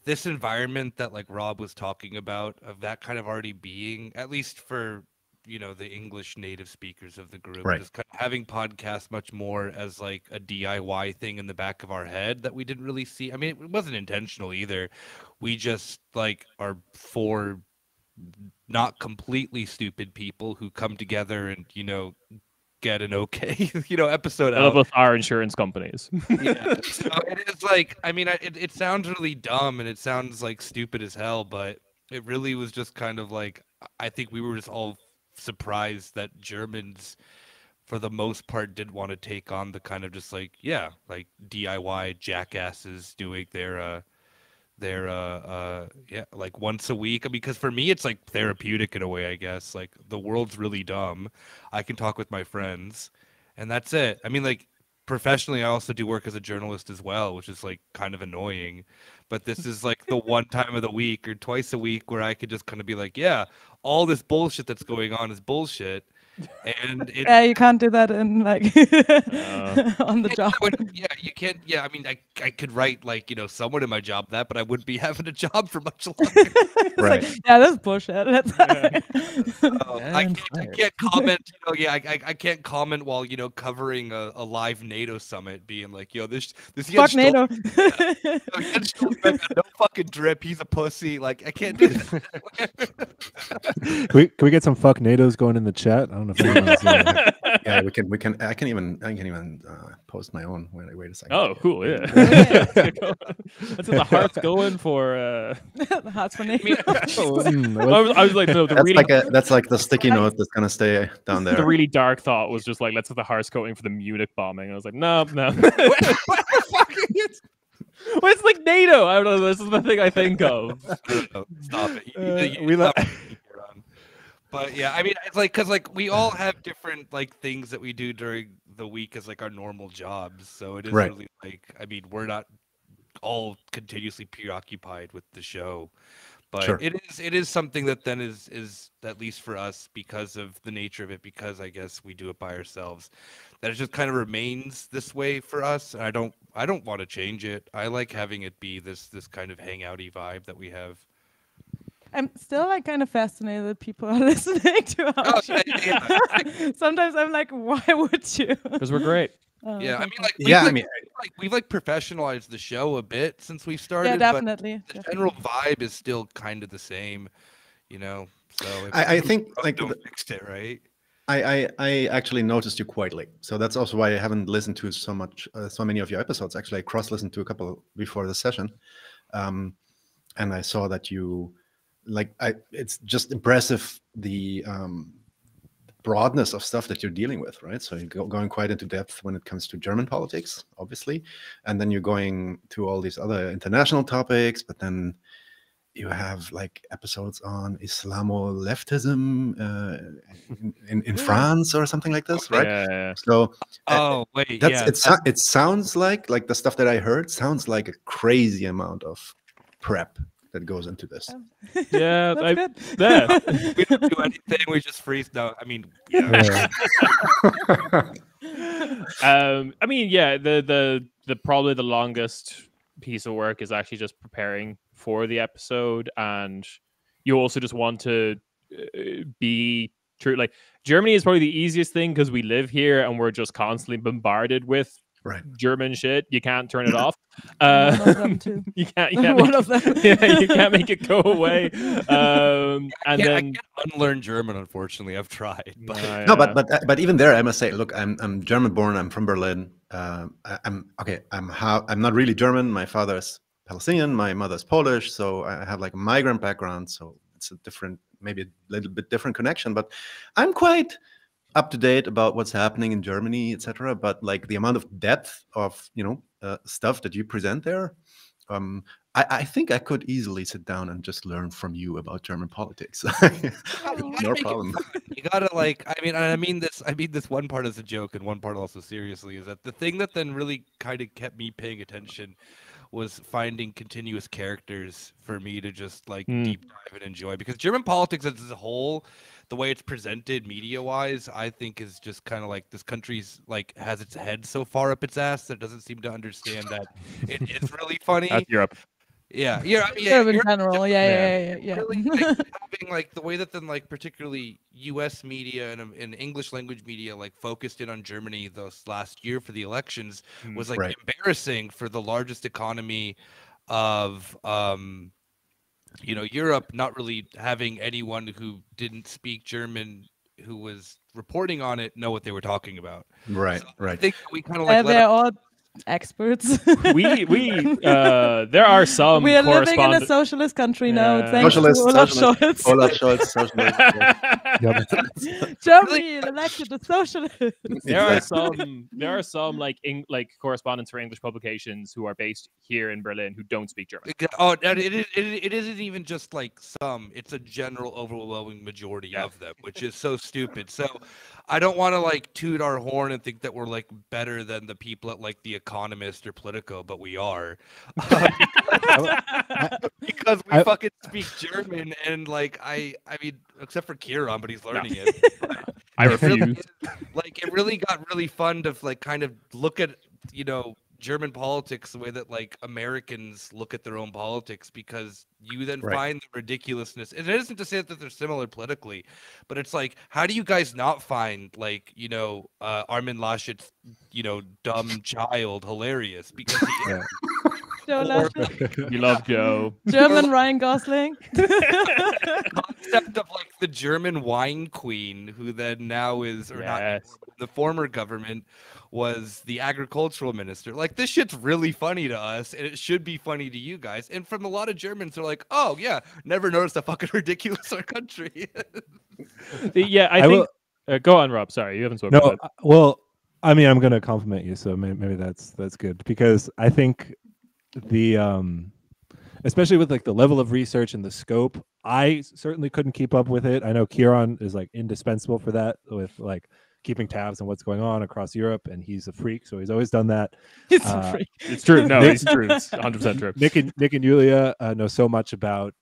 this environment that like Rob was talking about, of that kind of already being, at least for the English native speakers of the group, just kind of having podcasts much more as like a DIY thing in the back of our head that we didn't really see. I mean, it wasn't intentional either. We just like are four not completely stupid people who come together and get an okay episode out with our insurance companies. Yeah, so it is like, I mean, it sounds really dumb and it sounds like stupid as hell, but it really was just kind of like, I think we were just all surprised that Germans for the most part didn't want to take on the kind of just like like DIY jackasses doing their like once a week. I mean, because for me it's like therapeutic in a way, I guess. Like the world's really dumb, I can talk with my friends and that's it. I mean, like professionally I also do work as a journalist as well, which is like kind of annoying, but this is like the one time of the week or twice a week where I could just kind of be like, all this bullshit that's going on is bullshit. And you can't do that in like on the job. You can't. I mean, I could write like someone in my job that, but I wouldn't be having a job for much longer. Right. Like, that's bullshit. I can't comment. I can't comment while covering a live NATO summit, being like, this fuck NATO. No fucking drip. He's a pussy. Like I can't do that. Can we get some fuck NATOs going in the chat? I don't know if anyone's yeah, we can. I can even post my own. Wait a second. Oh, cool. Yeah. That's the heart's going for. The heart's for me. I was like, no. That's like the sticky note that's gonna stay down there. The really dark thought was just like, let's have the heart's going for the Munich bombing. I was like, no. Well, it's like NATO. I don't know. This is the thing I think of. Stop it. But yeah, I mean, it's like, because like we all have different like things that we do during the week as like our normal jobs. So it is really like, I mean, we're not all continuously preoccupied with the show. But Sure. it is something that then is at least for us, because of the nature of it, because I guess we do it by ourselves, that it just kind of remains this way for us. And I don't want to change it. I like having it be this kind of hangouty vibe that we have. I'm still like kind of fascinated that people are listening to our show. Yeah. Sometimes I'm like, why would you? Because we're great. Yeah, I mean, like, we've professionalized the show a bit since we started. Yeah, definitely. But the general vibe is still kind of the same, you know. So I think like fixed it, right? I actually noticed you quite late, so that's also why I haven't listened to so many of your episodes. Actually, I cross-listened to a couple before the session, and I saw that you it's just impressive the broadness of stuff that you're dealing with, right? So you're going quite into depth when it comes to German politics, obviously, and then you're going to all these other international topics, but then you have like episodes on Islamo-leftism in France or something like this, right? Yeah. So wait, it sounds like the stuff that I heard sounds like a crazy amount of prep that goes into this. Yeah, That's good. yeah. We don't do anything. We just freeze. No, I mean, yeah. I mean, yeah. The probably the longest piece of work is actually just preparing for the episode, and you also just want to be true. Like, Germany is probably the easiest thing because we live here and we're just constantly bombarded with German shit. You can't turn it off. One of them too. You can't One of them. Yeah, you can't make it go away. I can't unlearn German, unfortunately. I've tried. But no, but even there, I must say, look, I'm German born. I'm from Berlin. I'm not really German. My father is Palestinian. My mother's Polish. So I have like a migrant background. So it's a different, maybe a little bit different connection. But I'm quite up to date about what's happening in Germany, etc. But like the amount of depth of stuff that you present there, I think I could easily sit down and just learn from you about German politics. No problem. You gotta I mean this one part as a joke and one part also seriously, is that the thing that then really kind of kept me paying attention was finding continuous characters for me to just deep dive and enjoy, because German politics as a whole, the way it's presented media-wise, I think is just kind of like this country's has its head so far up its ass that it doesn't seem to understand that it is really funny. That's Europe. Yeah, I mean, Europe in general, yeah. Really, having the way that then particularly U.S. media and English language media focused in on Germany this last year for the elections was embarrassing for the largest economy of Europe, not really having anyone who didn't speak German who was reporting on it know what they were talking about. Right. I think we kind of they're all experts. There are some. We are living in a socialist country now. Thanks to Olaf Scholz. Olaf Scholz, socialist. Germany elected a socialist. There are some correspondents for English publications who are based here in Berlin who don't speak German. Oh, it isn't even just some. It's a general overwhelming majority of them, which is so stupid. So I don't want to toot our horn and think that we're better than the people at The Economist or Politico, but we are. Because we fucking speak German, and I mean, except for Ciarán, but he's learning it. I refuse. It really got really fun to kind of look at German politics the way that Americans look at their own politics, because you then find the ridiculousness. And it isn't to say that they're similar politically, but it's how do you guys not find Armin Laschet's dumb child hilarious? Because he is. Joe Laschet. You love Joe. German Ryan Gosling. Concept of the German wine queen, who then now is, or not, the former government was the agricultural minister. This shit's really funny to us, and it should be funny to you guys. And from a lot of Germans, they're oh yeah, never noticed how fucking ridiculous our country is. Yeah, I think. Go on, Rob. Sorry, you haven't spoken. No, well, I mean, I'm going to compliment you, so maybe that's good, because I think the especially with the level of research and the scope, I certainly couldn't keep up with it. I know Ciarán is indispensable for that, with keeping tabs on what's going on across Europe, and he's a freak, so he's always done that. It's a freak. It's true. No, it's true. It's 100% true. Nick and Yulia know so much about,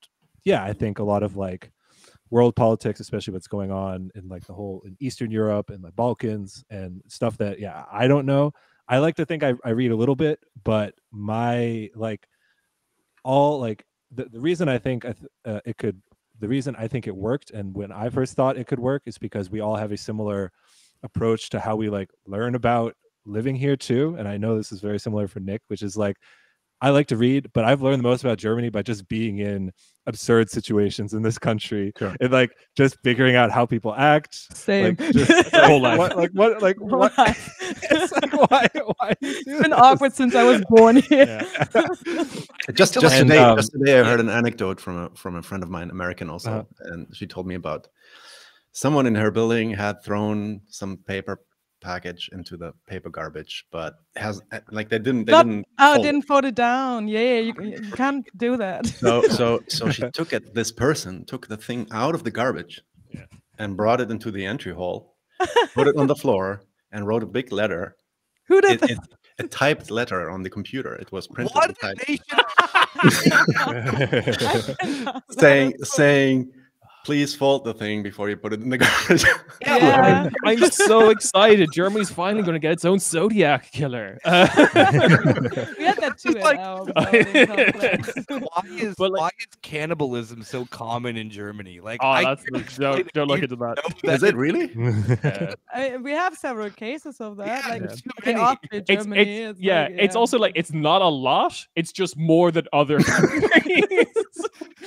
I think a lot of like world politics, especially what's going on in like the whole in Eastern Europe and the Balkans and stuff that I don't know. I like to think I read a little bit, but my like all like the reason I think the reason I think it worked, and when I first thought it could work, is because we all have a similar approach to how we like learn about living here too. And I know this is very similar for Nick, which is like, I like to read, but I've learned the most about Germany by just being in absurd situations in this country, and like just figuring out how people act. Same. Like, just, whole life. What? It's like, why it's been awkward since I was born here. Just today, I heard an anecdote from a friend of mine, American also, and she told me about someone in her building had thrown some paper package into the paper garbage, but has like they didn't fold it down. You can't do that. So she took the thing out of the garbage and brought it into the entry hall, put it on the floor, and wrote a big letter. Who did that? A typed letter on the computer. It was printed saying please fold the thing before you put it in the garbage. I'm so excited. Germany's finally going to get its own Zodiac killer. We had that too at our complex. Why is cannibalism so common in Germany? Like, don't look into that. Is it really? We have several cases of that. It's also like it's not a lot. It's just more than other countries.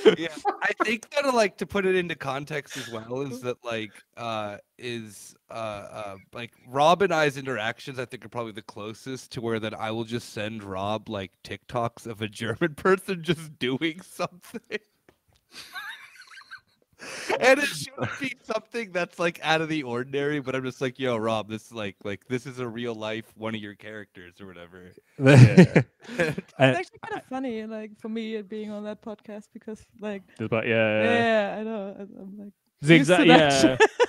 I think that like to put it into context as well is that like Rob and I's interactions I think are probably the closest to where that I will just send Rob like TikToks of a German person just doing something. And it shouldn't be something that's like out of the ordinary, but I'm just like, yo, Rob, this is like this is a real life one of your characters or whatever. It's actually kind of funny, like for me being on that podcast because like I know. I'm like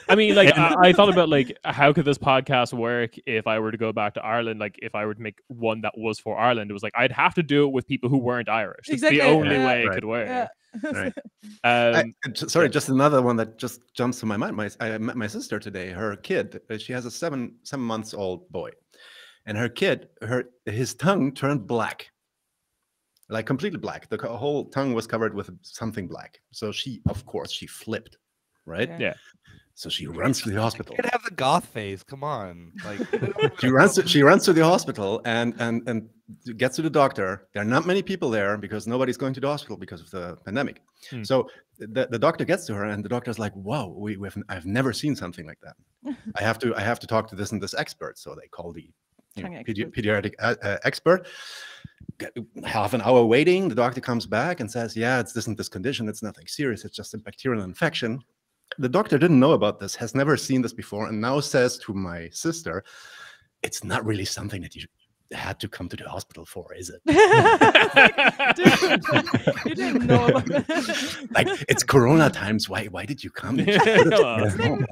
I mean, like I thought about like how could this podcast work if I were to go back to Ireland, like if I were to make one that was for Ireland. It was like I'd have to do it with people who weren't Irish. It's the only way it could work. Sorry, just another one that just jumps to my mind. I met my sister today. Her kid, she has a 7 months old boy, and her kid, his tongue turned black, like completely black. The whole tongue was covered with something black. So she flipped, right? Yeah. So she runs to the hospital. You could have the goth phase. Come on, like she runs to the hospital and gets to the doctor. There are not many people there because nobody's going to the hospital because of the pandemic. So the doctor gets to her, and the doctor's like, "Whoa, I've never seen something like that. I have to talk to this and this expert." So they call the pediatric expert. Half an hour waiting. The doctor comes back and says, "Yeah, it's this and this condition. It's nothing serious. It's just a bacterial infection." The doctor didn't know about this, has never seen this before, and now says to my sister, "It's not really something that you had to come to the hospital for, is it?" Dude, you didn't know about it. Like, it's Corona times. Why did you come? Tongue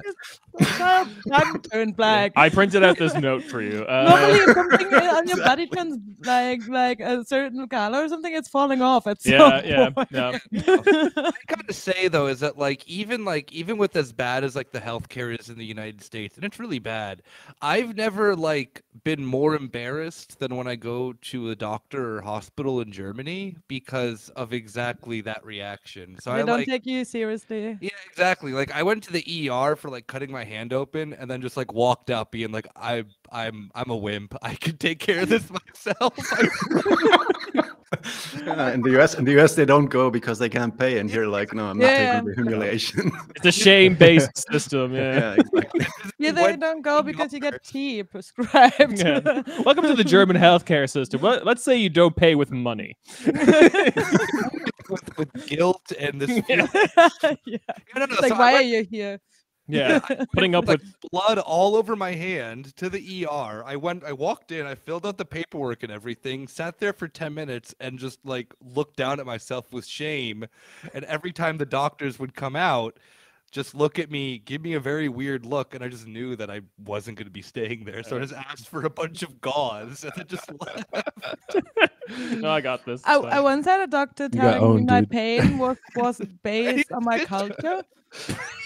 turned black. I printed out this note for you. Normally, something on your body turns like a certain color or something. It's falling off at some point. I gotta say though is that like even with as bad as like the healthcare is in the United States, and it's really bad, I've never like been more embarrassed than when I go to a doctor or hospital in Germany because of exactly that reaction. So they don't take you seriously. Yeah, exactly. Like I went to the ER for like cutting my hand open, and then just like walked out being like, I'm a wimp. I can take care of this myself. In the US, they don't go because they can't pay, and you're like, no, I'm not taking the humiliation. It's a shame-based system. Yeah, exactly. They don't go because you get tea prescribed. Yeah. Welcome to the German healthcare system. Well, let's say you don't pay with money. with guilt and this. No. Like, So why are you here? Yeah, putting up with blood all over my hand to the ER. I walked in, I filled out the paperwork and everything, sat there for 10 minutes and just like looked down at myself with shame. And every time the doctors would come out, just look at me, give me a very weird look, and I just knew that I wasn't going to be staying there. So I just asked for a bunch of gauze and then just left. No, I got this. I once had a doctor telling me owned, my dude. pain was based on my culture.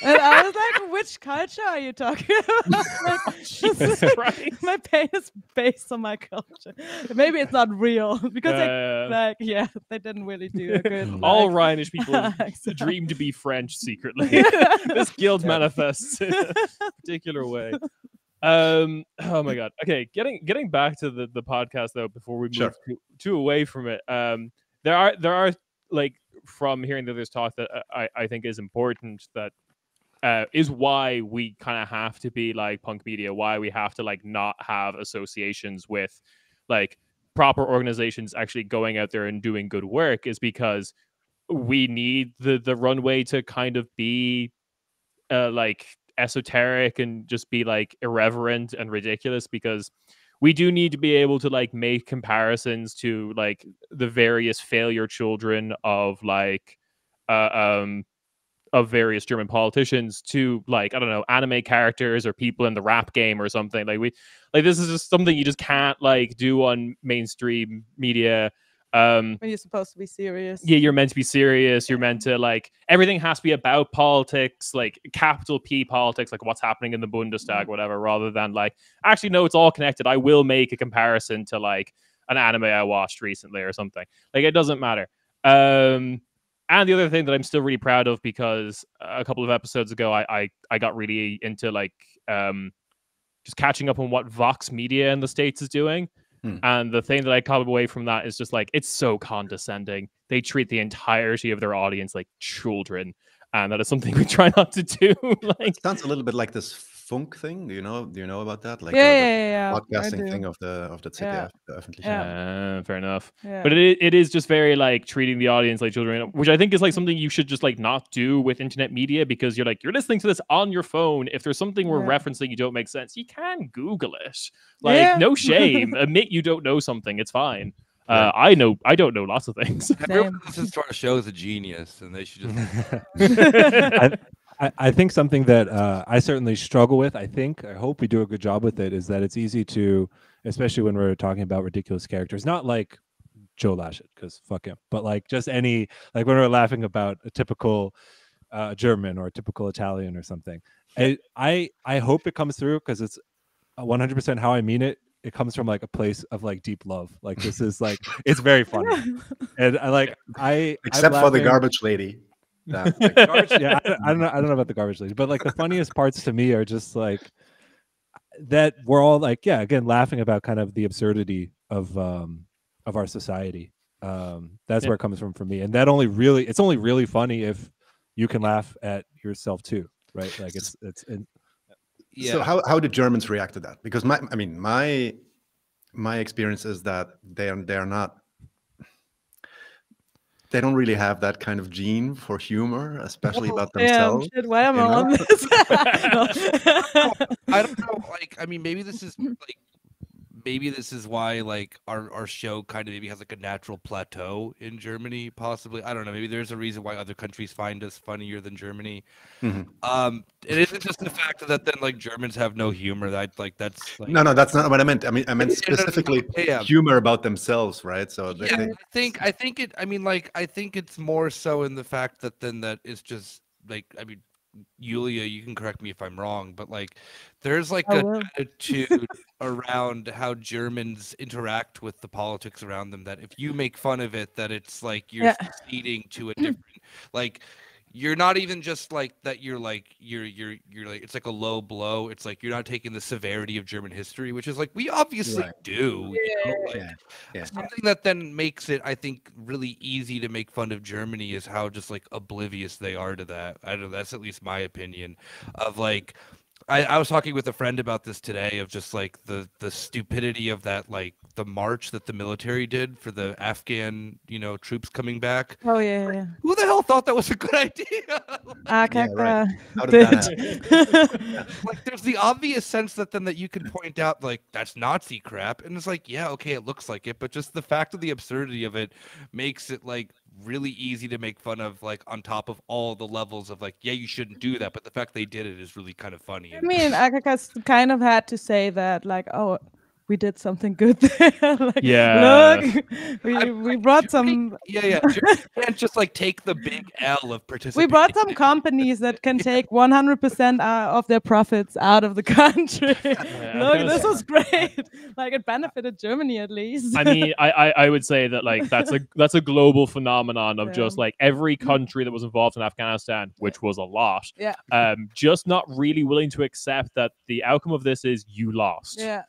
And I was like, which culture are you talking about? Like, Jesus Christ. my pain is based on my culture. Maybe it's not real because they didn't really do a good. All like, Rhinish people accent. dream to be French secretly. This guild manifests in a particular way. Oh my god. Okay, getting back to the podcast though, before we move too away from it. There are like, from hearing the others talk, that I think is important, that is why we kind of have to be like punk media, why we have to like not have associations with like proper organizations actually going out there and doing good work, is because we need the runway to kind of be like esoteric and just be like irreverent and ridiculous, because we do need to be able to like make comparisons to like the various failure children of like of various German politicians, to like, I don't know, anime characters or people in the rap game or something. Like this is just something you just can't like do on mainstream media. When you're supposed to be serious. Yeah, you're meant to be serious. You're meant to like, everything has to be about politics, like capital P politics, like what's happening in the Bundestag, whatever, rather than like, actually, no, it's all connected. I will make a comparison to like an anime I watched recently or something. Like, it doesn't matter. And the other thing that I'm still really proud of, because a couple of episodes ago, I got really into like just catching up on what Vox Media in the States is doing. And the thing that I come away from that is just like, it's so condescending. They treat the entirety of their audience like children, and that is something we try not to do. Like, it sounds a little bit like this funk thing. Do you know about that? Like yeah, podcasting thing of the ZDF, fair enough. Yeah. But it is just very like treating the audience like children, which I think is like something you should just like not do with internet media, because you're listening to this on your phone. If there's something we're referencing you don't make sense, you can Google it. Like, no shame. Admit you don't know something. It's fine. I don't know lots of things. Everyone who listens to our show is a genius, and they should just. I think something that I certainly struggle with, I hope we do a good job with it, is that it's easy to, especially when we're talking about ridiculous characters, not like Joe Lashet, because fuck him, but like just any, like when we're laughing about a typical German or a typical Italian or something. I hope it comes through, because it's 100% how I mean it. It comes from like a place of like deep love. Like, this is like, it's very funny. And except for the garbage lady. Like, I don't know about the garbage lady, but like the funniest parts to me are just like that we're all like, again, laughing about kind of the absurdity of our society. That's where it comes from for me, and it's only really funny if you can laugh at yourself too, right? Like So how do Germans react to that? Because my experience is that they are not. They don't really have that kind of gene for humor, especially about themselves. Shit, why am I on this? I don't know. Like, I mean, maybe this is why like our show kind of maybe has like a natural plateau in Germany, possibly. I don't know. Maybe there's a reason why other countries find us funnier than Germany. It isn't just the fact that then like Germans have no humor. That's like, no, that's not what I meant. I meant specifically humor about themselves, right? So I think it's more so in the fact that then that is just like, I mean, Yulia, you can correct me if I'm wrong, but like there's like an attitude around how Germans interact with the politics around them, that if you make fun of it, that it's like you're succeeding to a different, like you're not even just like that, you're like it's like a low blow. It's like you're not taking the severity of German history, which is like we obviously do. Something that then makes it, I think, really easy to make fun of Germany is how just like oblivious they are to that. I don't know, that's at least my opinion of like I was talking with a friend about this today, of just like the stupidity of that, like the march that the military did for the Afghan, troops coming back. Oh yeah. Who the hell thought that was a good idea? How did that happen? Like, there's the obvious sense that then that you can point out like that's Nazi crap, and it's like, yeah, okay, it looks like it, but just the fact of the absurdity of it makes it like really easy to make fun of, like on top of all the levels of like, yeah, you shouldn't do that, but the fact they did it is really kind of funny. I mean, I kind of had to say that, like, oh, we did something good there. Like, Yeah. look, we brought some. Yeah. You can't just like take the big L of participating. We brought some companies that can take 100% of their profits out of the country. Look, this was great. Like, it benefited Germany at least. I mean, I would say that like that's a global phenomenon of just like every country that was involved in Afghanistan, which was a lot. Yeah. Just not really willing to accept that the outcome of this is you lost. Yeah.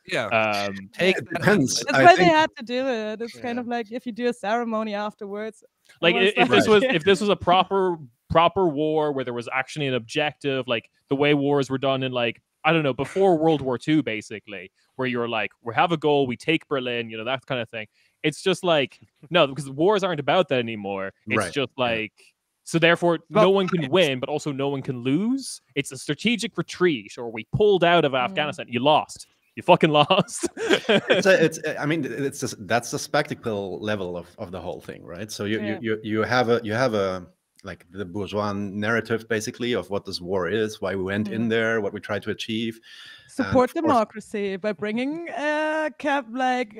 It depends. That's why they had to do it. It's kind of like if you do a ceremony afterwards. Like if this was a proper war where there was actually an objective, like the way wars were done in like, I don't know, before World War II, basically, where you're like, we have a goal, we take Berlin, that kind of thing. It's just like, no, because wars aren't about that anymore. It's just like, so therefore no one can win, but also no one can lose. It's a strategic retreat, or we pulled out of Afghanistan. You lost. You fucking lost. I mean, that's the spectacle level of the whole thing, right? So you have a like the bourgeois narrative basically of what this war is, why we went in there, what we tried to achieve. Support democracy by bringing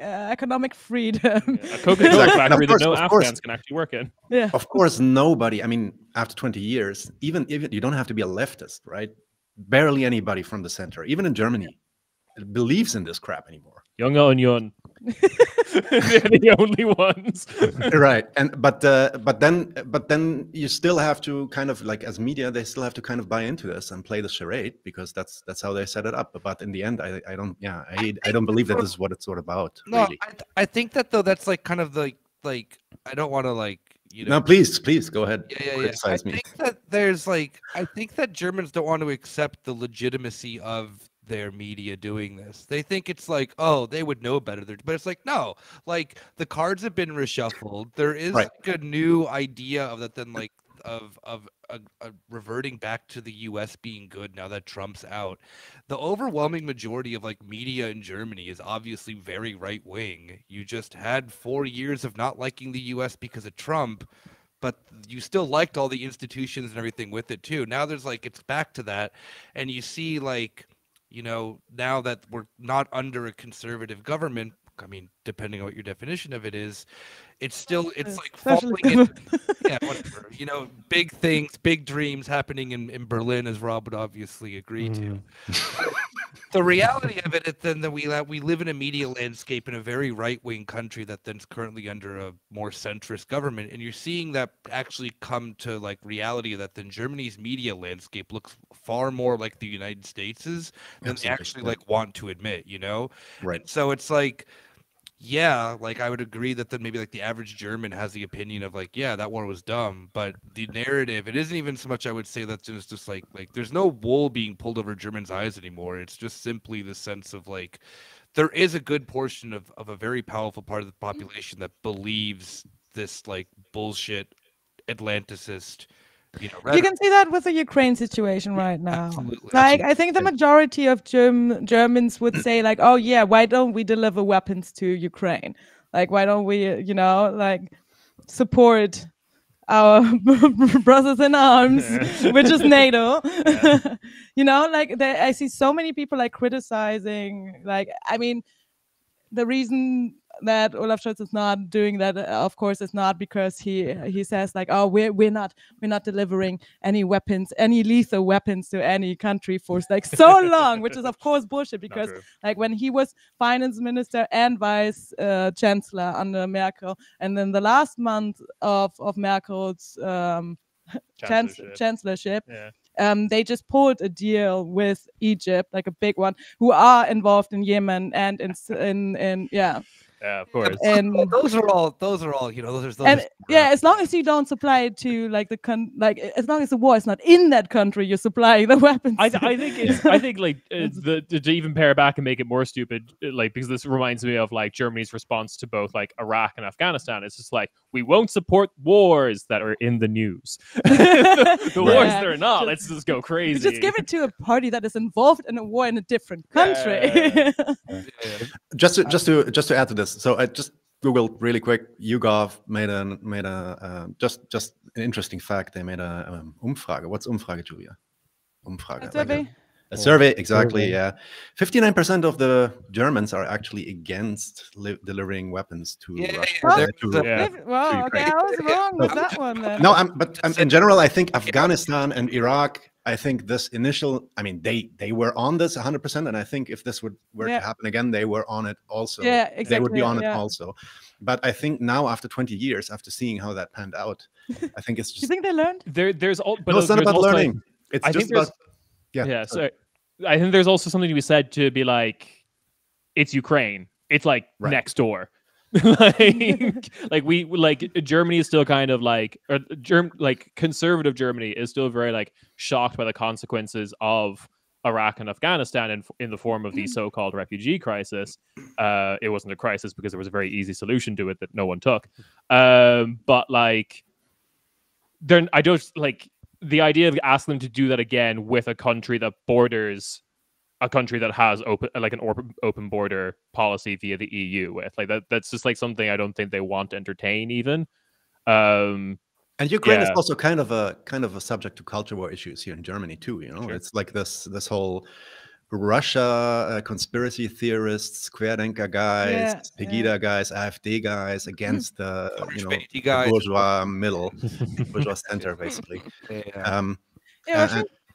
economic freedom. A Coca-Cola factory that no Afghans can actually work in. Yeah. Of course, nobody. I mean, after 20 years, even you don't have to be a leftist, right? Barely anybody from the center, even in Germany, believes in this crap anymore. Young Union. They're the only ones. Right. But then you still have to kind of like, as media, they still have to kind of buy into this and play the charade, because that's how they set it up. But in the end, I don't believe that this is what it's sort of about. No, really. I think that though that's like kind of like I don't want to like, No, please go ahead. Yeah. Criticize me. Think that there's like, I think that Germans don't want to accept the legitimacy of their media doing this. They think it's like, oh, they would know better, but it's like, no, like the cards have been reshuffled. There is like a new idea of that, then like of a reverting back to the US being good now that Trump's out. The overwhelming majority of like media in Germany is obviously very right wing. You just had 4 years of not liking the US because of Trump, but you still liked all the institutions and everything with it too. Now there's like, it's back to that, and you see like, now that we're not under a conservative government, I mean, depending on what your definition of it is, it's like falling in, whatever. Big things, big dreams happening in Berlin, as Rob would obviously agree to. The reality of it is then that we live in a media landscape in a very right-wing country that then's currently under a more centrist government, and you're seeing that actually come to like reality that then Germany's media landscape looks far more like the United States's than they actually like want to admit, Right. And so it's like, yeah, like I would agree that then maybe like the average German has the opinion of like, yeah, that war was dumb, but the narrative, it isn't even so much, I would say, that it's just like there's no wool being pulled over Germans' eyes anymore. It's just simply the sense of like, there is a good portion of a very powerful part of the population that believes this like bullshit Atlanticist. You can see that with the Ukraine situation right now. Absolutely. I think the majority of Germans would say like, oh yeah, why don't we deliver weapons to Ukraine? Like, why don't we, support our brothers in arms, which is NATO? I see so many people like criticizing, like, I mean, the reason that Olaf Scholz is not doing that, of course, is not because he says like, oh, we're not delivering any weapons, any lethal weapons to any country for like so long, which is of course bullshit, because like when he was finance minister and vice chancellor under Merkel, and then the last month of Merkel's chancellorship. They just pulled a deal with Egypt, like a big one, who are involved in Yemen and in Yeah, of course. And those are all, as long as you don't supply it to like as long as the war is not in that country, you're supplying the weapons. I think like to even pare back and make it more stupid, like, because this reminds me of like Germany's response to both like Iraq and Afghanistan. It's just like, we won't support wars that are in the news. the wars that are not. Let's just go crazy. Just give it to a party that is involved in a war in a different country. Just to add to this, so Googled really quick. YouGov made a just an interesting fact. They made a Umfrage. What's Umfrage, Julia? Umfrage. Survey. A survey, exactly. Survey. Yeah, 59% of the Germans are actually against delivering weapons to Russia. Well, okay, I was wrong with that one then. No, but in general, I think Afghanistan and Iraq. I think this initial. I mean, they were on this 100%, and I think if this were to happen again, they were on it also. Yeah, exactly. They would be on it also. But I think now, after 20 years, after seeing how that panned out, I think it's just. You think they learned? There's all. But no, it's not about learning. It's I just think about. Yeah. So I think there's also something to be said to be like, it's Ukraine. It's like next door. like Germany is still kind of like, or conservative Germany is still very like shocked by the consequences of Iraq and Afghanistan in the form of the so-called refugee crisis. It wasn't a crisis because there was a very easy solution to it that no one took. But like, I don't like. The idea of asking them to do that again with a country that borders a country that has an open border policy via the EU with that's just like something I don't think they want to entertain even. And Ukraine is also kind of a subject to culture war issues here in Germany too. You know, Sure. It's like this whole Russia conspiracy theorists, Querdenker guys, Pegida guys, AfD guys against the Späti the bourgeois middle, bourgeois center, basically.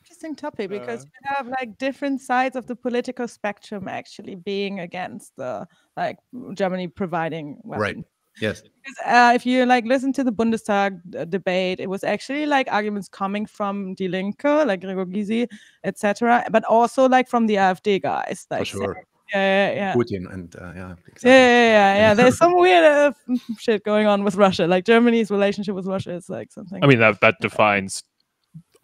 Interesting topic because you have like different sides of the political spectrum actually being against the Germany providing weapons. Right. Yes. Because, if you like listen to the Bundestag debate, it was actually like arguments coming from Die Linke, like Gregor Gysi, etc., but also like from the AfD guys. Like, For sure. Yeah. Putin and exactly. Yeah. There's some weird shit going on with Russia. Like Germany's relationship with Russia is like something. I mean that defines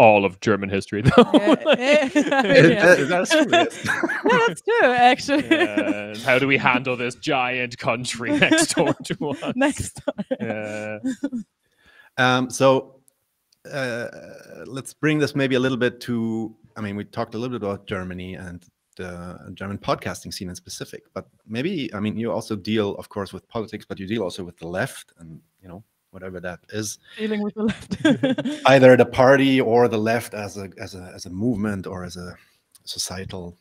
all of German history, though. That's true. Yes. That's true, actually. How do we handle this giant country next door to us? Next door. So let's bring this maybe a little bit to. I mean, we talked a little bit about Germany and the German podcasting scene in specific, but maybe you also deal, of course, with politics, but you deal also with the left and whatever that is. Dealing with the left. Either the party or the left as a movement or as a societal,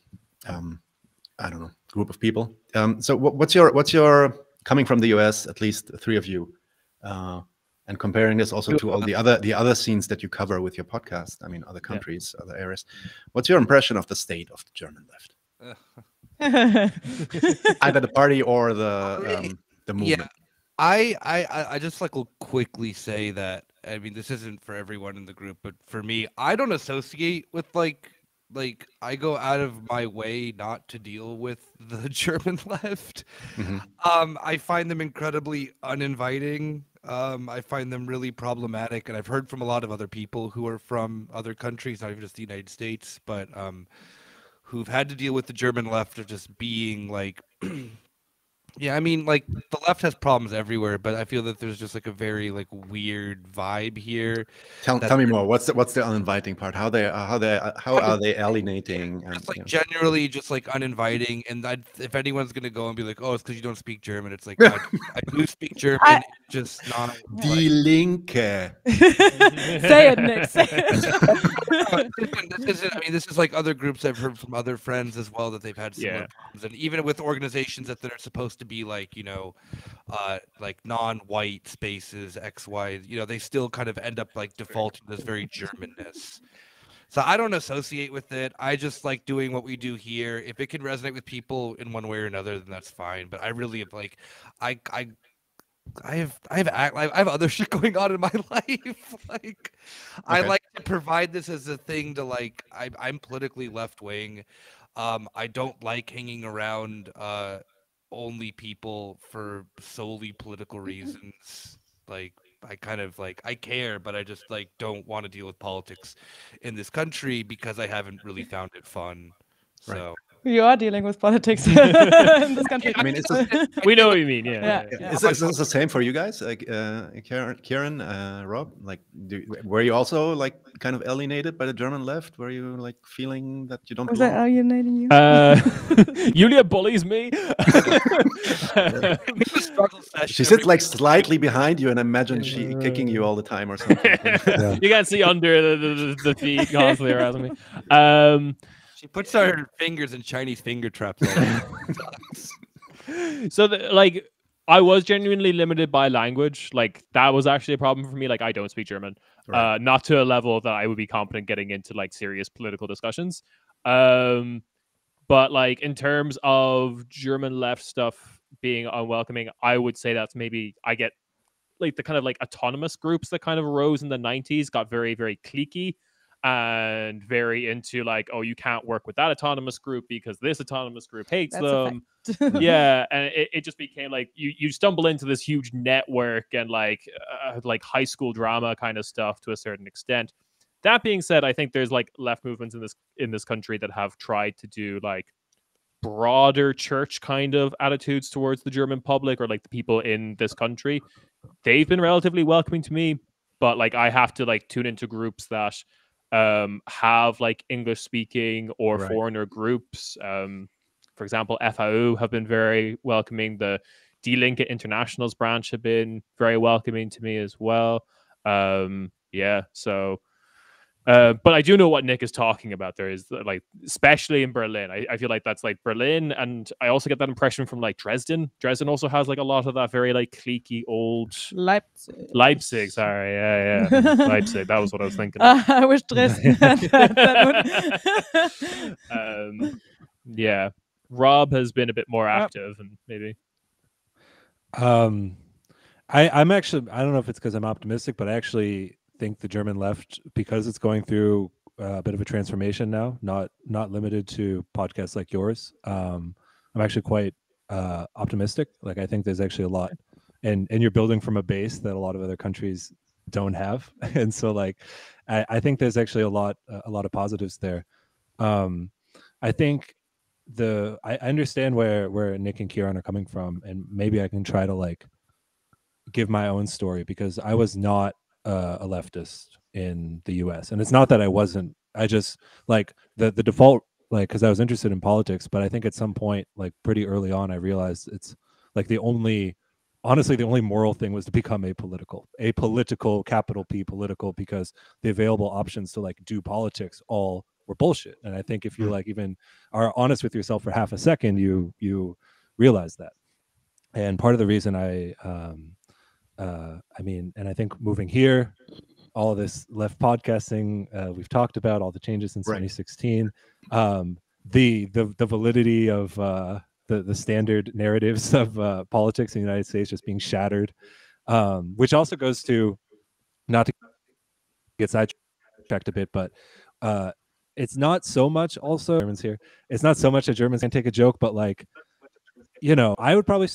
I don't know, group of people. So what's your coming from the US, at least the three of you, and comparing this also to all the other scenes that you cover with your podcast. I mean, other countries, other areas. What's your impression of the state of the German left? Either the party or the movement. Yeah. I just will quickly say that, I mean, this isn't for everyone in the group, but for me, I don't associate with like I go out of my way not to deal with the German left. Mm-hmm. I find them incredibly uninviting. I find them really problematic, and I've heard from a lot of other people who are from other countries, not even just the United States, but who've had to deal with the German left of just being like yeah, I mean, like the left has problems everywhere, but I feel that there's just like a very weird vibe here. Tell me more. What's the uninviting part? How are they alienating? And, just generally just uninviting. And if anyone's gonna go and be like, oh, it's because you don't speak German, it's like I do speak German, just not. Die Linke. Say it, Nick. Say it. This is like other groups I've heard from other friends as well that they've had similar problems, and even with organizations that are supposed to be like non-white spaces XY, they still kind of end up defaulting to this very Germanness. So I don't associate with it. I just like doing what we do here. If it can resonate with people in one way or another, then that's fine. But I really have I have other shit going on in my life. Okay. I like to provide this as a thing to I'm politically left wing. I don't like hanging around only people for solely political reasons. I kind of I care, but I just don't want to deal with politics in this country because I haven't really found it fun. So You are dealing with politics in this country. I mean, it's we know what you mean. Yeah. Is this the same for you guys? Like Ciarán, Rob? Like, were you also like kind of alienated by the German left? Were you like feeling that you don't Was belong? I alienating you? Julia bullies me. She sits like slightly behind you, and I imagine she kicking you all the time or something. You can't see under the feet constantly around me. She puts her fingers in Chinese finger traps. So, like, I was genuinely limited by language. Like, that was actually a problem for me. Like, I don't speak German, Right. not to a level that I would be competent getting into like serious political discussions. But like, in terms of German left stuff being unwelcoming, I would say that's maybe I get like the kind of like autonomous groups that kind of arose in the 90s got very, very cliquey and very into like, oh, you can't work with that autonomous group because this autonomous group hates That's a them. Yeah, and it just became like you stumble into this huge network and like high school drama kind of stuff to a certain extent. That being said, I think there's like left movements in this country that have tried to do like broader church kind of attitudes towards the German public or like the people in this country. They've been relatively welcoming to me, but like I have to like tune into groups that have like English speaking or Right. foreigner groups. For example, FAU have been very welcoming. The Die Linke Internationals branch have been very welcoming to me as well. Yeah, so but I do know what Nick is talking about. There is like, especially in Berlin, I feel like that's like Berlin, and I also get that impression from like Dresden. Dresden also has like a lot of that very like cliquey old Leipzig. Sorry, yeah, Leipzig. That was what I was thinking. I wish Dresden had that one. Yeah, Rob has been a bit more active, and maybe. I'm actually, I don't know if it's because I'm optimistic, but I actually think the German left, because it's going through a bit of a transformation now, not limited to podcasts like yours. I'm actually quite optimistic. Like, I think there's actually a lot, and you're building from a base that a lot of other countries don't have, and so like I think there's actually a lot of positives there. I think I understand where Nick and Ciarán are coming from, and maybe I can try to like give my own story, because I was not a leftist in the US, and it's not that I wasn't. I just like the default, like, because I was interested in politics, but I think at some point, like pretty early on, I realized it's like honestly the only moral thing was to become apolitical, capital P political, because the available options to like do politics all were bullshit. And I think if you like even are honest with yourself for half a second, you realize that. And part of the reason I mean, and I think moving here, all of this left podcasting, we've talked about all the changes since 2016, the validity of the standard narratives of politics in the United States just being shattered, which also goes to, not to get sidetracked a bit, but it's not so much also Germans here. It's not so much that Germans can take a joke, but like, you know, I would probably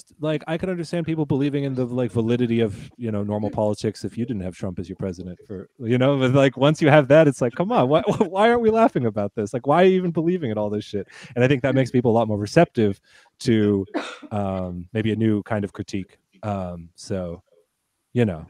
I could understand people believing in the like validity of, you know, normal politics if you didn't have Trump as your president, for, you know, but like once you have that, it's like, come on, why aren't we laughing about this? Like, why are you even believing in all this shit? And I think that makes people a lot more receptive to maybe a new kind of critique. So, you know,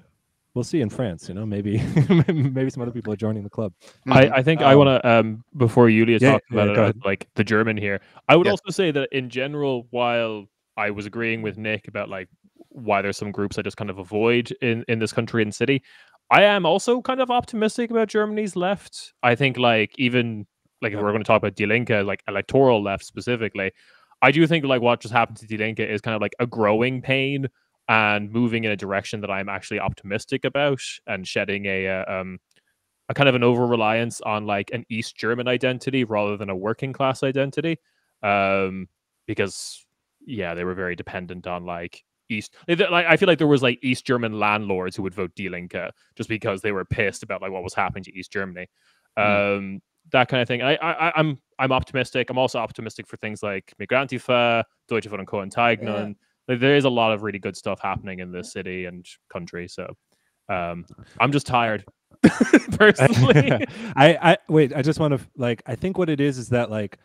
we'll see in France, you know, maybe maybe some other people are joining the club. I think I want to, before Julia talks about it, like the German here, I would also say that in general, while I was agreeing with Nick about like why there's some groups I just kind of avoid in this country and city, I am also kind of optimistic about Germany's left. I think like even like if we're going to talk about Die Linke, like electoral left specifically, I do think like what just happened to Die Linke is kind of like a growing pain and moving in a direction that I'm actually optimistic about, and shedding a kind of an over-reliance on like an East German identity rather than a working class identity, because yeah, they were very dependent on like I feel like there was like East German landlords who would vote Die Linke just because they were pissed about like what was happening to East Germany, that kind of thing. I'm optimistic. I'm also optimistic for things like Migrantifa, Deutsche Wohnen Co. Enteignen. Yeah. Like, there is a lot of really good stuff happening in this city and country. So I'm just tired, personally. I wait. I just want to like. I think what it is that like,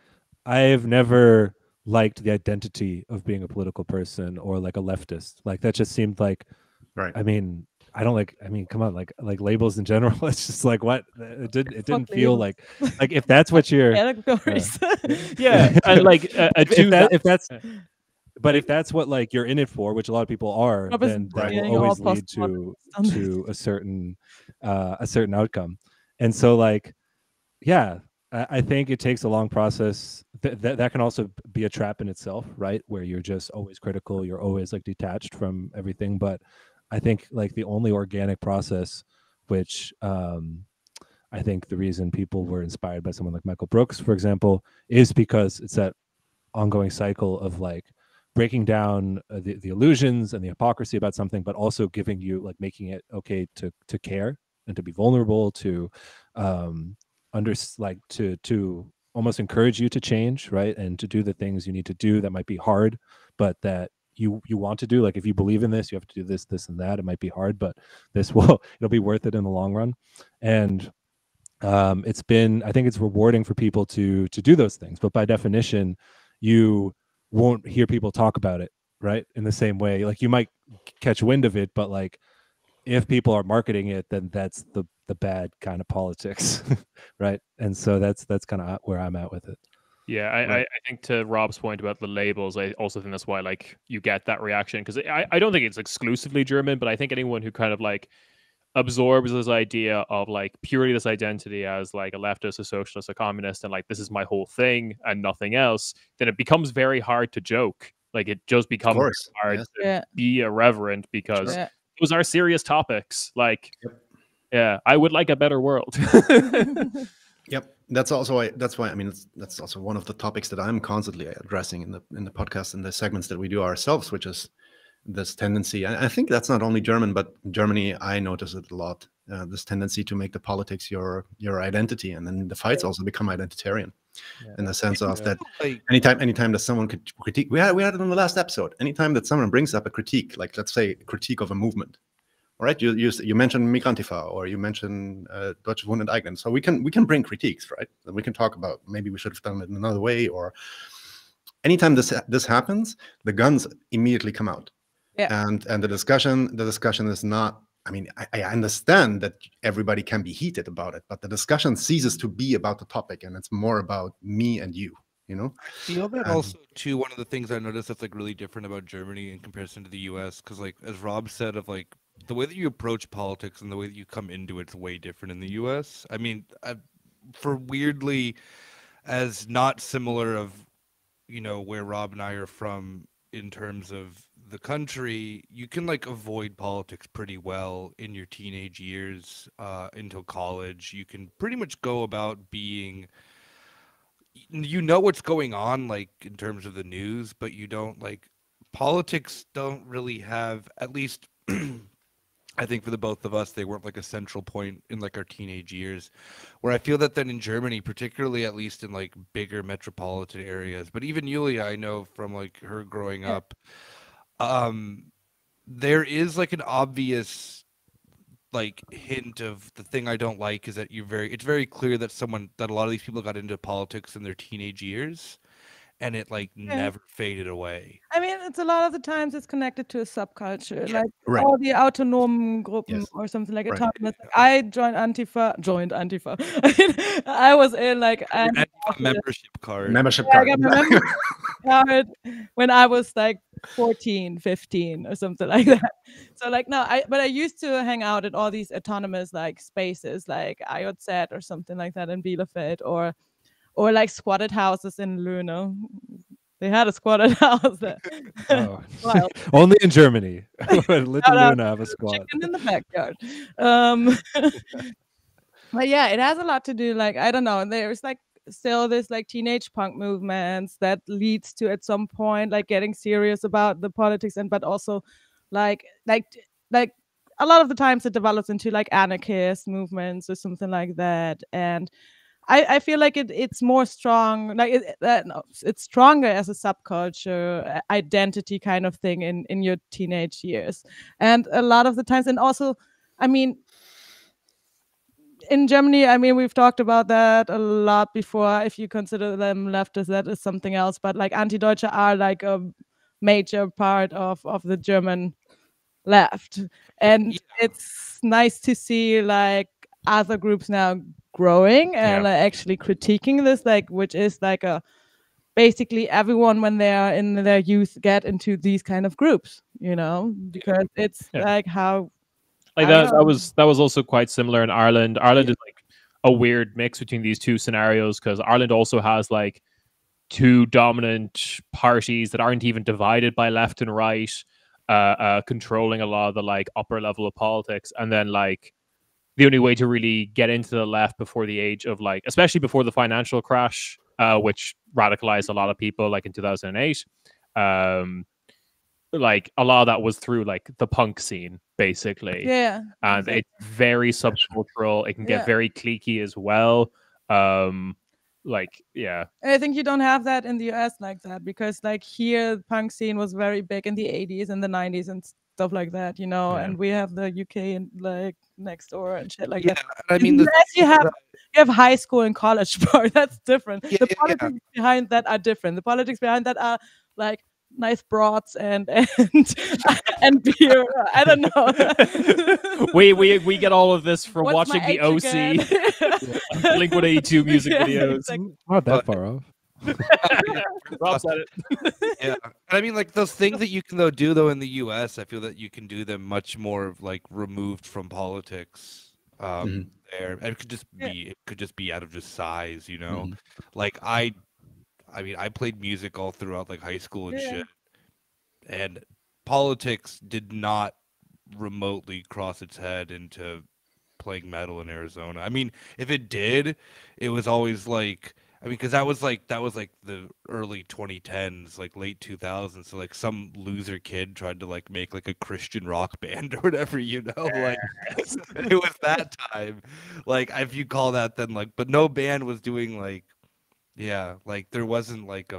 I've never liked the identity of being a political person or like a leftist. Like that just seemed like, Right. I mean, I don't like. I mean, come on, like labels in general. It's just like what it didn't feel labels. like if that's what you're. Categories. Yeah, and like if that's. But if that's what like you're in it for, which a lot of people are, then that will always lead to a certain outcome. And so like, yeah, I think it takes a long process. That can also be a trap in itself, right? Where you're just always critical, you're always like detached from everything. But I think like the only organic process, which I think the reason people were inspired by someone like Michael Brooks, for example, is because it's that ongoing cycle of like breaking down the illusions and the hypocrisy about something, but also giving you like making it okay to care and to be vulnerable, to to almost encourage you to change, right? And to do the things you need to do that might be hard, but that you want to do. Like if you believe in this, you have to do this, and that. It might be hard, but it'll be worth it in the long run. And I think it's rewarding for people to do those things, but by definition, you won't hear people talk about it, right? In the same way, like you might catch wind of it, but like if people are marketing it, then that's the bad kind of politics, right? And so that's kind of where I'm at with it. Yeah, I think to Rob's point about the labels, I also think that's why like you get that reaction, because I don't think it's exclusively German, but I think anyone who kind of like absorbs this idea of like purely this identity as like a leftist, a socialist, a communist, and like this is my whole thing and nothing else, then it becomes very hard to joke. Like it just becomes hard to be irreverent, because those are serious topics. Like, yeah, I would like a better world. Yep, that's why I mean that's also one of the topics that I'm constantly addressing in the podcast and the segments that we do ourselves, which is this tendency. I think that's not only German, but Germany, I notice it a lot. This tendency to make the politics your identity, and then the fights also become identitarian, in the sense of that anytime that someone could critique, we had it in the last episode. Anytime that someone brings up a critique, like let's say a critique of a movement, all right? You mentioned Migrantifa, or you mentioned Deutsches Wohnen Enteignen. So we can bring critiques, right? And we can talk about maybe we should have done it in another way, or anytime this happens, the guns immediately come out. Yeah. And the discussion is not, I mean, I understand that everybody can be heated about it, but the discussion ceases to be about the topic, and it's more about me and you, you know? I feel that also, too, one of the things I noticed that's like really different about Germany in comparison to the US, because like, as Rob said, of like, the way that you approach politics and the way that you come into it's way different in the US. I mean, for weirdly, as not similar of, you know, where Rob and I are from in terms of the country, you can like avoid politics pretty well in your teenage years until college. You can pretty much go about being, you know what's going on like in terms of the news, but you don't like, politics don't really have, at least I think for the both of us, they weren't like a central point in like our teenage years, where I feel that then in Germany, particularly at least in like bigger metropolitan areas, but even Yulia, I know from like her growing up, there is like an obvious like hint of the thing I don't like is that it's very clear that a lot of these people got into politics in their teenage years, and it like never faded away. I mean, it's a lot of the times it's connected to a subculture, like all the autonomen Gruppen or something like autonomous. Like, I joined Antifa. I was in like Antifa membership card. I got my membership card when I was like 14, 15 or something like that. So like no, but I used to hang out at all these autonomous like spaces, like IOZ or something like that in Bielefeld, or like squatted houses in Löhne. They had a squatted house there. Oh. Only in Germany. Little Löhne have a squat. Chicken in the backyard. But yeah, it has a lot to do, like, I don't know. There's like still this like teenage punk movements that leads to at some point like getting serious about the politics, but also like a lot of the times it develops into like anarchist movements or something like that. And I feel like it's more strong, like it's stronger as a subculture identity kind of thing in your teenage years. And a lot of the times, and also, I mean, in Germany, I mean, we've talked about that a lot before. If you consider them leftists, that is something else. But like anti-Deutsche are like a major part of the German left, and it's nice to see like other groups now growing and like, actually critiquing this, like which is like a basically everyone when they are in their youth get into these kind of groups, you know, because it's like how like that was also quite similar in Ireland. Ireland is like a weird mix between these two scenarios, because Ireland also has like two dominant parties that aren't even divided by left and right, controlling a lot of the like upper level of politics. And then like the only way to really get into the left before the age of like, especially before the financial crash, which radicalized a lot of people like in 2008, like a lot of that was through like the punk scene basically. Yeah, and exactly. it's very subcultural. It can get very cliquey as well. Like and I think you don't have that in the US like that, because like here the punk scene was very big in the 80s and the 90s and stuff like that, you know, and we have the UK and like next door and shit like that. I mean, you have high school and college part. That's different. The politics behind that are different. The politics behind that are like nice broads and and beer. I don't know. we get all of this from watching the OC Blink-182 music videos. Not that far off. Rob said it. I mean, like those things that you can do in the US, I feel that you can do them much more like removed from politics. There, and it could just be out of just size, you know. Like I mean, I played music all throughout like high school and shit, and politics did not remotely cross its head into playing metal in Arizona. I mean, if it did, it was always like, I mean, because that was like the early 2010s, like late 2000s. So like some loser kid tried to like make like a Christian rock band or whatever, you know, like it was that time. Like if you call that, then like, but no band was doing like, like there wasn't like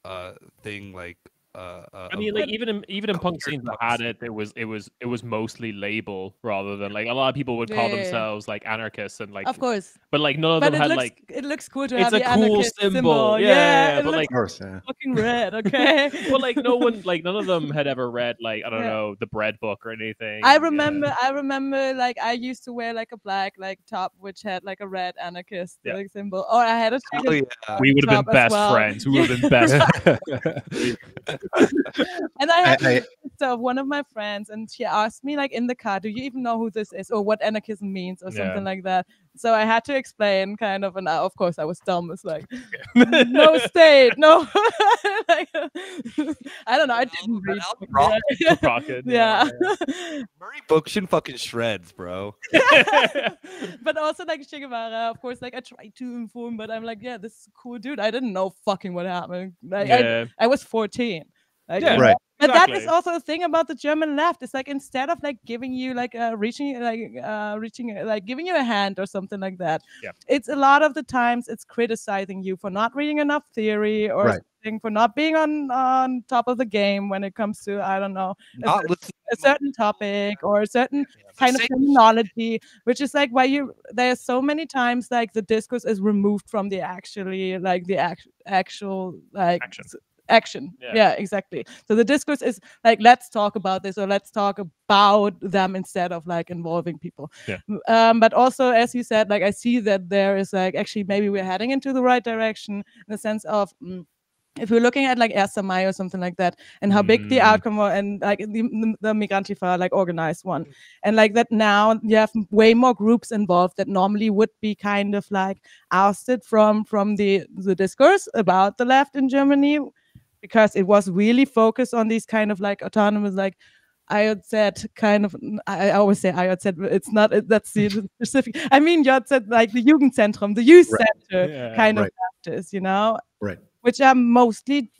a thing like. I mean, like even in punk scenes that had it, it was mostly label rather than like a lot of people would call themselves like anarchists and like, of course, but like none of them had like it looks cool to it's have a the cool anarchist symbol. Yeah, but like fucking red, okay. But like none of them had ever read like I don't know the bread book or anything. I remember like I used to wear like a black like top which had like a red anarchist like symbol, or I had a we would have been best friends. We would have been best friends. And I had one of my friends, and she asked me like in the car, do you even know who this is or what anarchism means or something like that? So I had to explain kind of, and of course I was dumb. It's like no state, no. Like, I don't know. I didn't read. Murray Bookchin fucking shreds, bro. But also like Che Guevara, of course, like I tried to inform, but I'm like, yeah, this is a cool dude. I didn't know fucking what happened. Like I was 14. Like, right. But that is also a thing about the German left. It's like instead of like giving you like giving you a hand or something like that. Yeah. It's a lot of the times it's criticizing you for not reading enough theory or something, for not being on top of the game when it comes to, I don't know, a certain topic or a certain kind of terminology, which is like why there's so many times like the discourse is removed from the actually like the actual like action. Yeah, exactly. So the discourse is like, let's talk about this or let's talk about them instead of like involving people. But also, as you said, like I see that there is like actually maybe we're heading into the right direction in the sense of if we're looking at like 1. Mai or something like that, and how big the outcome was, and like the Migrantifa like organized one, and like that now you have way more groups involved that normally would be kind of like ousted from the discourse about the left in Germany, because it was really focused on these kind of like autonomous, like IOZ kind of, I always say IOZ, but it's not, that's the specific, I mean, JZ, like the Jugendzentrum, the youth center kind of leftists, you know? Right. Which are mostly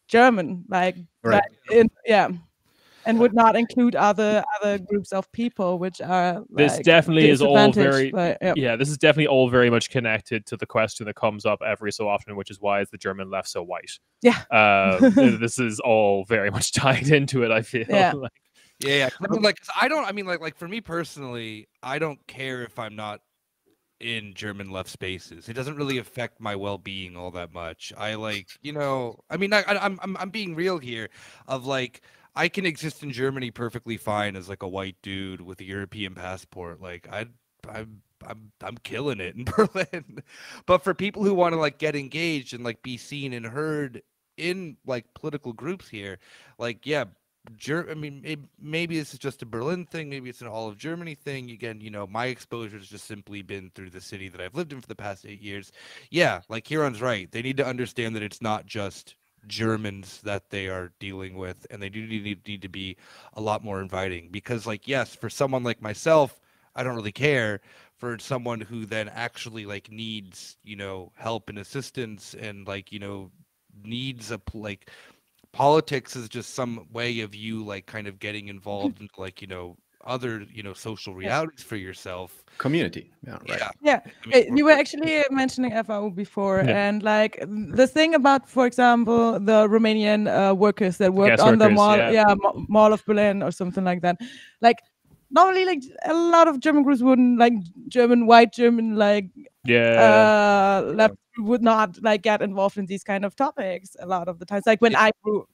German, like, and would not include other groups of people, which are this like, definitely is all very but, this is definitely all very much connected to the question that comes up every so often, which is why is the German left so white? Yeah. This is all very much tied into it, I feel. Yeah. Like, Yeah. I mean, like, I don't. I mean, like for me personally, I don't care if I'm not in German left spaces. It doesn't really affect my well-being all that much. I like, I mean, I'm being real here. Of like, I can exist in Germany perfectly fine as like a white dude with a European passport. Like, I'm killing it in Berlin. But for people who want to like get engaged and like be seen and heard in like political groups here, like, yeah. I mean, maybe this is just a Berlin thing. Maybe it's an all of Germany thing. Again, my exposure has just simply been through the city that I've lived in for the past 8 years. Yeah, like Ciarán's right. They need to understand that it's not just Germans that they are dealing with, and they do need to be a lot more inviting. Because, like, yes, for someone like myself, I don't really care. For someone who then actually like needs, help and assistance, and like, needs a like. Politics is just some way of you like kind of getting involved in like other social realities for yourself. Community. Yeah, right. Yeah. I mean, You were actually mentioning FAU before, and like the thing about, for example, the Romanian workers that worked on the mall, Mall of Berlin or something like that. Like normally, like a lot of German groups wouldn't like white German left would not like get involved in these kind of topics a lot of the times. Like when I grew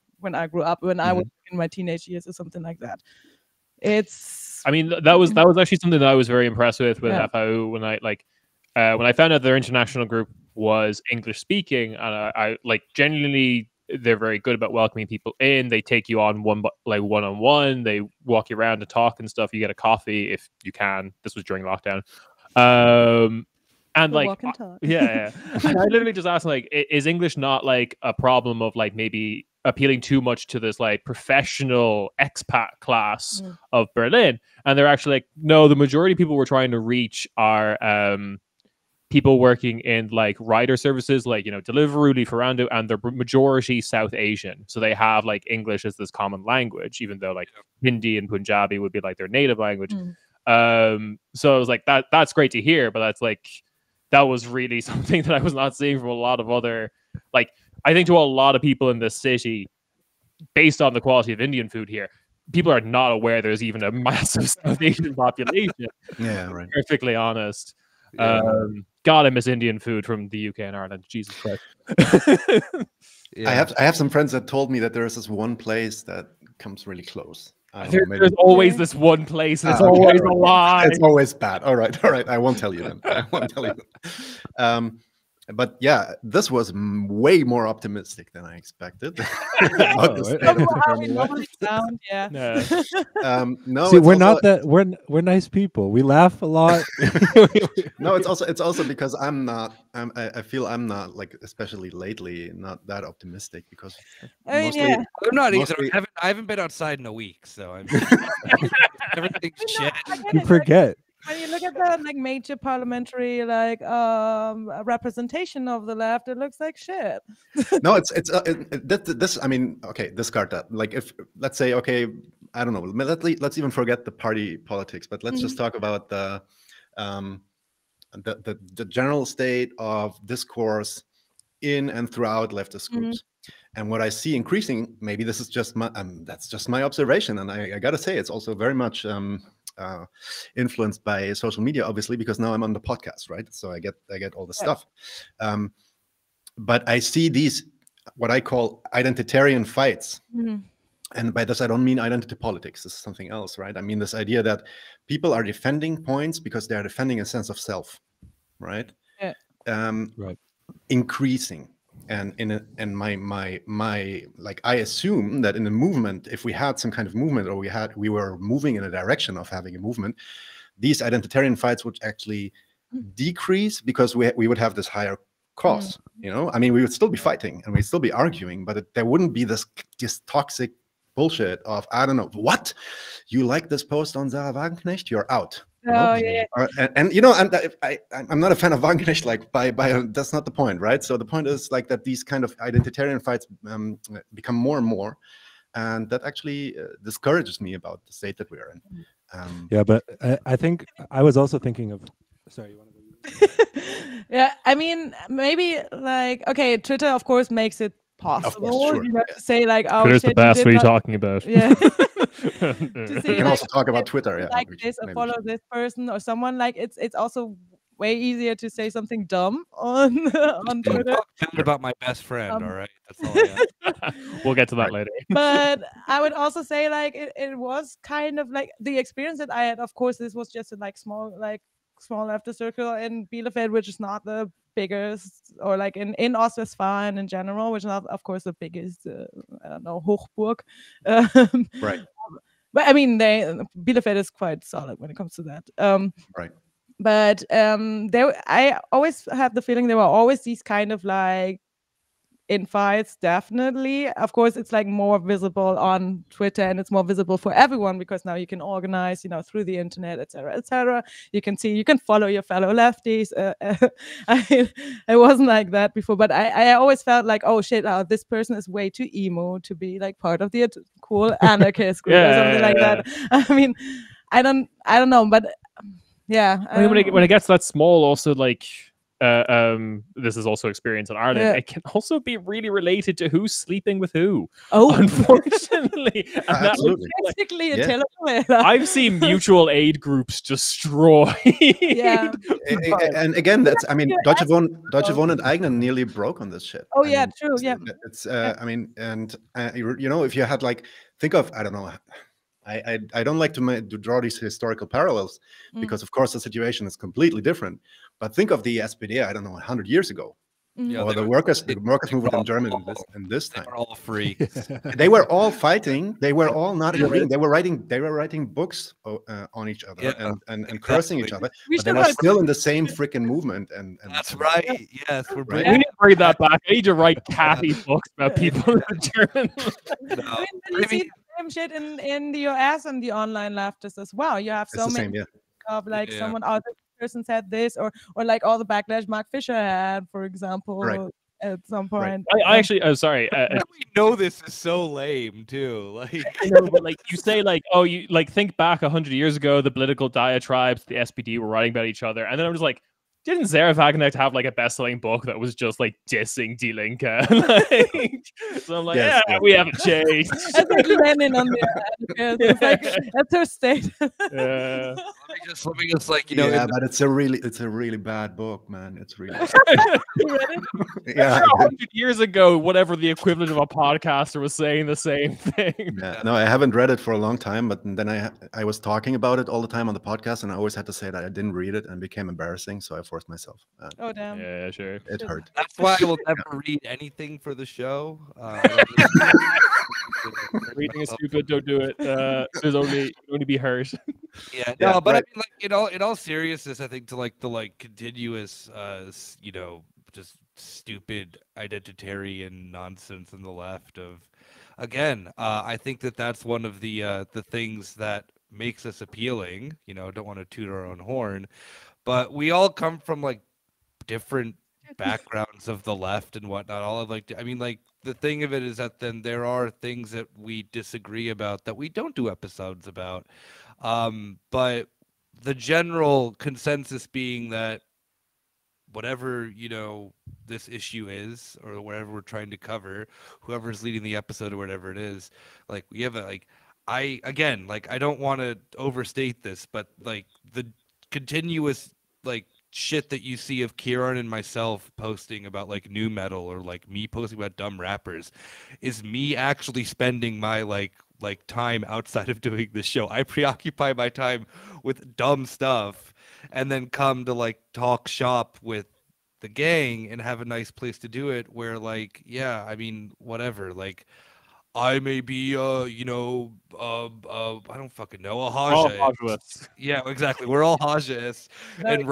up, when I was in my teenage years or something like that. I mean, that was actually something that I was very impressed with FAU when I found out their international group was English speaking, and I like genuinely they're very good about welcoming people in. They take you on one-on-one. They walk you around to talk and stuff. You get a coffee if you can. This was during lockdown. And like, yeah. And I literally just asked, like, is English not like a problem of like maybe appealing too much to this like professional expat class of Berlin? And they're actually like, no, the majority of people we're trying to reach are people working in like rider services, like, Deliveroo, Lieferando, and the majority South Asian. So they have like English as this common language, even though like Hindi and Punjabi would be like their native language. So I was like, that's great to hear, but that's like, that was really something that I was not seeing from a lot of other, like, I think to a lot of people in this city, based on the quality of Indian food here, people are not aware there's even a massive South Asian population. Yeah, right. Perfectly honest. Yeah. God, I miss Indian food from the UK and Ireland. Jesus Christ. I have some friends that told me that there is this one place that comes really close. There's always this one place, and it's always a lie. It's always bad. All right. I won't tell you then. But yeah, this was way more optimistic than I expected. How we normally sound, No, see, we're not that we're nice people. We laugh a lot. No, it's also because I feel I'm not, like, especially lately, not that optimistic, because I'm not either. I haven't been outside in a week, so I'm everything's shit. You forget. When you look at the like major parliamentary representation of the left, it looks like shit. No, this. I mean, okay, discard that. Like, if let's say, okay, I don't know. Let's even forget the party politics, but let's just talk about the general state of discourse in and throughout leftist groups. And what I see increasing, maybe this is just my that's just my observation, and I got to say, it's also very much influenced by social media, obviously, because now I'm on the podcast, right? So I get all the stuff. But I see these, what I call identitarian fights. And by this, I don't mean identity politics. This is something else, right? I mean this idea that people are defending points because they are defending a sense of self, right? Right. Increasing. And my like, I assume that in a movement, if we had some kind of movement, or we were moving in a direction of having a movement, these identitarian fights would actually decrease, because we would have this higher cause. I mean, we would still be fighting and we'd still be arguing, but there wouldn't be this toxic bullshit of, I don't know, what, you like this post on Sarah Wagenknecht, you're out. And I'm not a fan of Wagenknecht, like, by that's not the point, right? So the point is, like, that these kind of identitarian fights become more and more, and that actually discourages me about the state that we are in. Yeah, but I think I was also thinking of, sorry, you want to go? Yeah, I mean, maybe, like, okay, Twitter of course makes it possible. sure. You have to say like, oh Twitter's shit, the best. you What are did you not, talking about? yeah. We say, can like, also talk about Twitter. Yeah, like we- this or maybe we follow should. this person or someone. Like it's also way easier to say something dumb on on Don't Twitter. talk bad about my best friend, all right? That's all I ask. We'll get to that Right. later. But I would also say like it was kind of like the experience that I had. Of course, this was just a small leftist circle in Bielefeld, which is not the biggest, or like in Ostwestfalen in general, which is not, of course, the biggest. I don't know, Hochburg. Right. But I mean, Bielefeld is quite solid when it comes to that. Right. But I always had the feeling there were always these kind of like infights. Definitely, of course, it's like more visible on Twitter, and it's more visible for everyone because now you can organize, through the internet, etc., etc. You can follow your fellow lefties. It wasn't like that before, but I always felt like, oh shit, this person is way too emo to be like part of the cool anarchist group or something like that. I mean, I don't know, but yeah. I mean, when it gets that small, also like this is also experience in Ireland. Yeah. It can also be really related to who's sleeping with who. Oh, Unfortunately, and that was Absolutely. like- basically a Yeah. telenovela. I've seen mutual aid groups destroy. Yeah. And again, that's, I mean, You're Deutsche Wohnen and Eigenen nearly broke on this shit. Oh, I yeah, mean, true, yeah. It's, I mean, and, if you had think of, I don't know, I don't like to draw these historical parallels because, of course, the situation is completely different. But think of the SPD, I don't know, 100 years ago. Yeah, Or they the were- workers they- movement they were in Germany all- in this They time. were all freaks. They were all fighting. They were all not agreeing. They were writing books on each other Yeah, and cursing each exactly. other. We But they should were have- still in the same freaking movement. And That's right. Yes, we're Right. bringing We need to bring that back. I need to write catty books about people in German. it I up. mean, but you see the same shit in the US and the online leftists as well. You have It's so the many same, yeah. of like Yeah. someone other person said this or like all the backlash Mark Fisher had, for example, Right. at some point. I actually, sorry. How do we know this is so lame too? Like, I know, but like you say, like, oh, you like think back 100 years ago, the political diatribes, the SPD were writing about each other, and then I'm just like, didn't Sarah Wagenknecht have like a best-selling book that was just like dissing Die Linke? So I'm like, Yes, yeah, yeah. we haven't changed. That's like Lenin on the it's like that's her state. Yeah. let me just like Yeah, but it's a really bad book, man. It's really You read it? yeah. 100 years ago, whatever the equivalent of a podcaster was saying the same thing. Yeah, no, I haven't read it for a long time, but then I was talking about it all the time on the podcast, and I always had to say that I didn't read it, and it became embarrassing, so I forced myself. Oh damn. Yeah, sure. It hurt. That's why I will never read anything for the show. Reading is stupid. Don't do it. There's only be hurt. Yeah, Yeah, no, but right. I mean, in all seriousness, I think the continuous, just stupid identitarian nonsense on the left of, again, I think that's one of the things that makes us appealing. Don't want to toot our own horn, but we all come from like different backgrounds of the left and whatnot. All of I mean, like the thing of it is that then there are things that we disagree about that we don't do episodes about. But the general consensus being that whatever, this issue is, or whatever we're trying to cover, whoever's leading the episode or whatever it is, like we have I don't want to overstate this, but like the continuous like shit that you see of Ciarán and myself posting about like new metal or like me posting about dumb rappers is me actually spending my like time outside of doing this show. I preoccupy my time with dumb stuff and then come to like talk shop with the gang and have a nice place to do it where like, yeah, I mean, whatever, like I may be I don't fucking know, a Haja. Yeah, exactly. We're all Hajas. And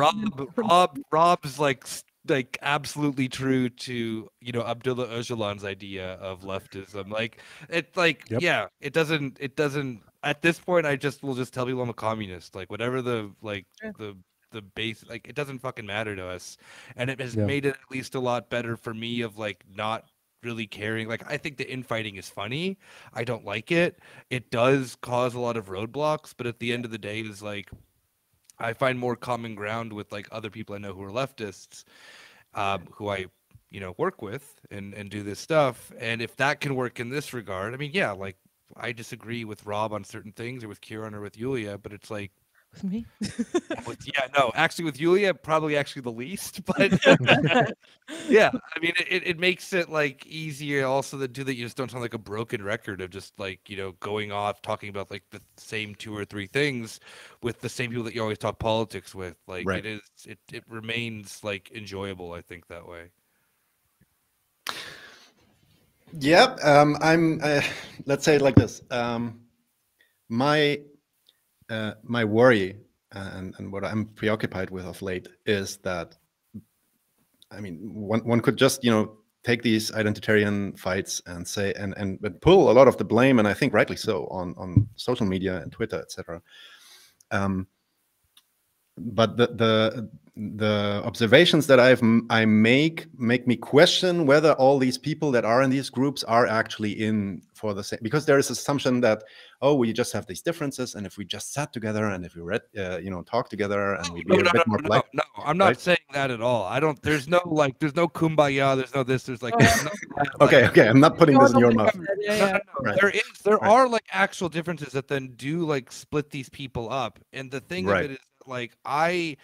Rob's like absolutely true to Abdullah Öcalan's idea of leftism. Like it's like Yep. yeah, it doesn't at this point I will just tell people I'm a communist. Like whatever the the base, like it doesn't fucking matter to us. And it has made it at least a lot better for me of like not really caring. Like I think the infighting is funny. I don't like it. It does cause a lot of roadblocks, but at the end of the day is like I find more common ground with like other people I know who are leftists, who I work with and do this stuff. And if that can work in this regard, I mean, yeah, like I disagree with Rob on certain things, or with Ciarán, or with Yulia, but it's like, With me? actually with Yulia, probably actually the least, but yeah, I mean, it makes it like easier also to do that. You just don't sound like a broken record of just like, going off talking about like the same 2 or 3 things with the same people that you always talk politics with. Like Right. it remains like enjoyable, I think, that way. Yeah, I'm. Let's say it like this. My worry and what I'm preoccupied with of late is that, I mean, one could just take these identitarian fights and say and pull a lot of the blame, and I think rightly so, on social media and Twitter, etc. But the observations that I make me question whether all these people that are in these groups are actually in for the same, because there is this assumption that, oh, we just have these differences, and if we just sat together and if we read talk together and we be a bit more polite. No, I'm not saying that at all. There's no kumbaya, there's no this, there's like okay, I'm not putting this in your mouth. Yeah. Right. There are like actual differences that then do like split these people up, and the thing of it is like I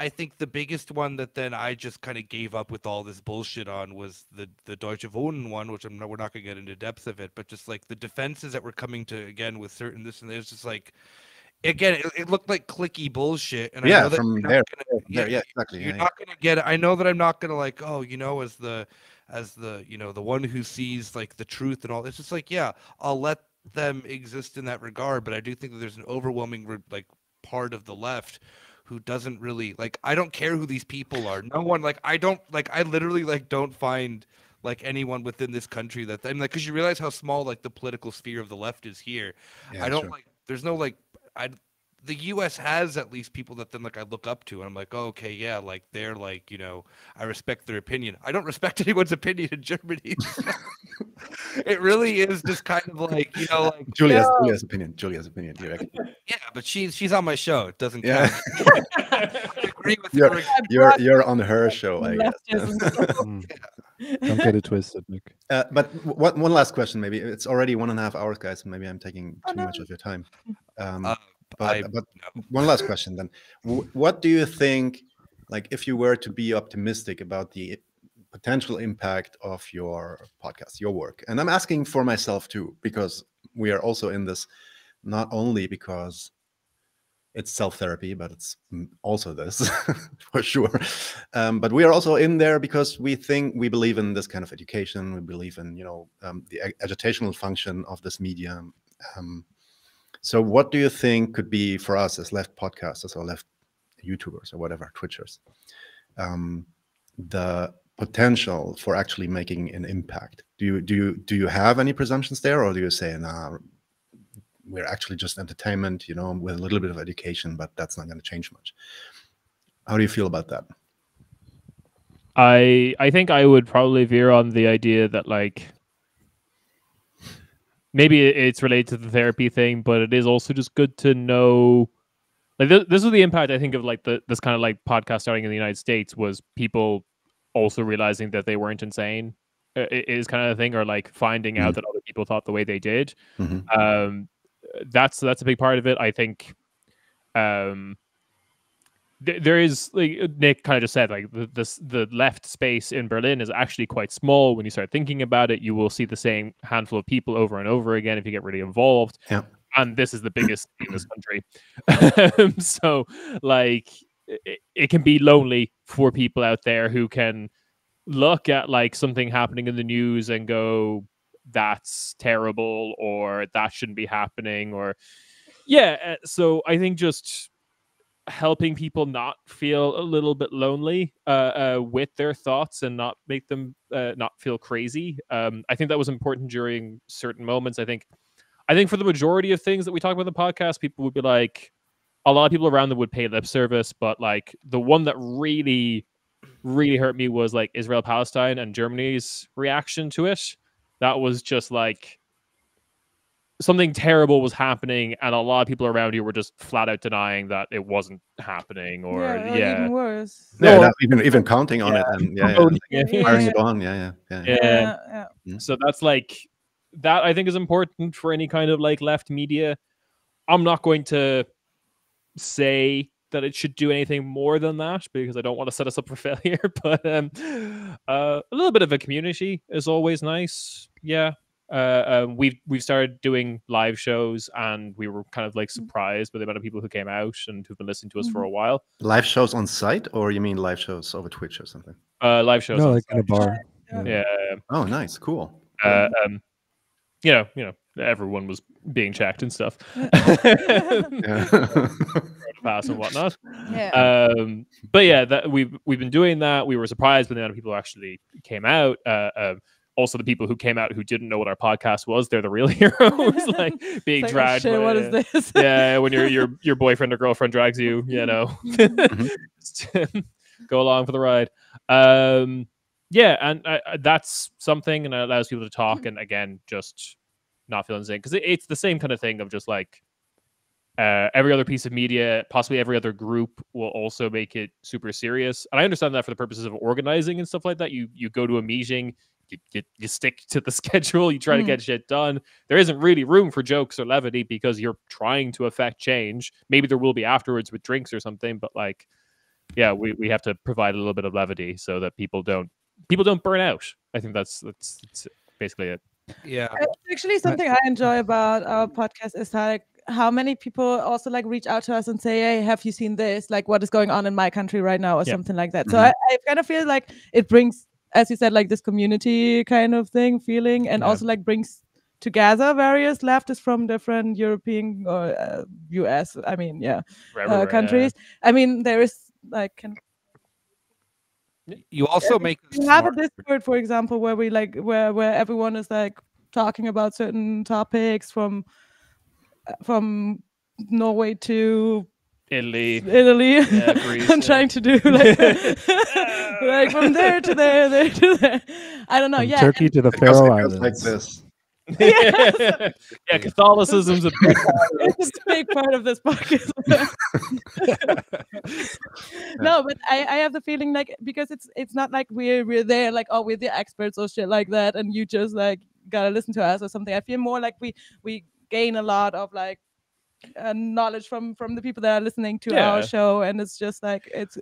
think the biggest one that then I just kind of gave up with all this bullshit on was the Deutsche Wohnen one, which we're not going to get into depth of it, but just like the defenses that were coming to, again, with certain this and it's just like, again, it looked like clicky bullshit. And I know that from there, exactly. You're not going to get it. I know that I'm not going to like, as the one who sees like the truth and all. It's just like, yeah, I'll let them exist in that regard, but I do think that there's an overwhelming like part of the left who doesn't really like, I don't care who these people are. No one, like, I literally like don't find like anyone within this country that, I'm like, because you realize how small like the political sphere of the left is here. Yeah, I don't like, there's no like, the US has at least people that then like I look up to, and I'm like, oh, okay, yeah, like they're like, I respect their opinion. I don't respect anyone's opinion in Germany. It really is just kind of like, like Julia's opinion. Yeah, but she's on my show. It doesn't count. I agree with you're on her show, I guess. Don't get it twisted, Nick. But one last question, maybe. It's already 1.5 hours, guys. Maybe I'm taking too much of your time. But one last question then. What do you think, like, if you were to be optimistic about the potential impact of your podcast, your work? And I'm asking for myself too, because we are also in this, not only because it's self-therapy, but it's also this for sure. But we are also in there because we believe in this kind of education. We believe in, the agitational function of this medium. So what do you think could be for us as left podcasters or left YouTubers or whatever, Twitchers, the potential for actually making an impact? Do you have any presumptions there, or do you say, nah, we're actually just entertainment, with a little bit of education, but that's not going to change much? How do you feel about that? I think I would probably veer on the idea that, like, maybe it's related to the therapy thing, but it is also just good to know, like, this was the impact, I think, of like this kind of like podcast starting in the United States, was people also realizing that they weren't insane, is kind of the thing, or like finding out that other people thought the way they did. That's a big part of it. I think there is, like Nick kind of just said, like the left space in Berlin is actually quite small. When you start thinking about it, you will see the same handful of people over and over again if you get really involved. Yeah. And this is the biggest in this country. So like it can be lonely for people out there who can look at like something happening in the news and go, that's terrible, or that shouldn't be happening, or so I think just helping people not feel a little bit lonely with their thoughts and not make them not feel crazy. I think that was important during certain moments. I think for the majority of things that we talk about in the podcast, people would be like, a lot of people around them would pay lip service, but like the one that really, really hurt me was like Israel-Palestine and Germany's reaction to it. That was just like, something terrible was happening, and a lot of people around you were just flat out denying that it wasn't happening, or even worse. Yeah, even counting on it, and firing it on. Yeah. So that's like that. I think is important for any kind of like left media. I'm not going to say that it should do anything more than that because I don't want to set us up for failure. But a little bit of a community is always nice. Yeah. We've started doing live shows, and we were kind of like surprised by the amount of people who came out and who've been listening to us for a while. Live shows on site, or you mean live shows over Twitch or something? Live shows. No, like in a bar. Yeah. Oh, nice, cool. You know, everyone was being checked and stuff. Pass and whatnot. But yeah, that we've been doing that. We were surprised by the amount of people who actually came out. Also, the people who came out who didn't know what our podcast was, they're the real heroes, like being like, dragged. Oh, shit, what is this? Yeah, when your boyfriend or girlfriend drags you, you know, go along for the ride. Yeah, and that's something, and it allows people to talk, and again, just not feeling sick, because it's the same kind of thing of just like every other piece of media, possibly every other group, will also make it super serious. And I understand that for the purposes of organizing and stuff like that. You go to a meeting. You stick to the schedule, you try to get shit done. There isn't really room for jokes or levity because you're trying to affect change. Maybe there will be afterwards with drinks or something, but like, yeah, we have to provide a little bit of levity so that people don't burn out. I think that's basically it. Yeah. Actually, something I enjoy about our podcast is like how many people also like reach out to us and say, hey, have you seen this? Like, what is going on in my country right now, or something like that. So I kind of feel like it brings, as you said, like this community kind of feeling, and also like brings together various leftists from different European or US, I mean, countries. I mean, there is like you also make we have a Discord, for example, where we like where everyone is like talking about certain topics from Norway to Italy. Yeah, Greece, I'm trying to do like like from there to there to there. I don't know. From Turkey to the Faroe Islands. Like this. Yeah, Catholicism's a big it's a big part of this podcast. No, but I have the feeling like, because it's not like we're there like, oh, we're the experts or shit like that, and you just like gotta listen to us or something. I feel more like we gain a lot of like knowledge from the people that are listening to our show, and it's just like it's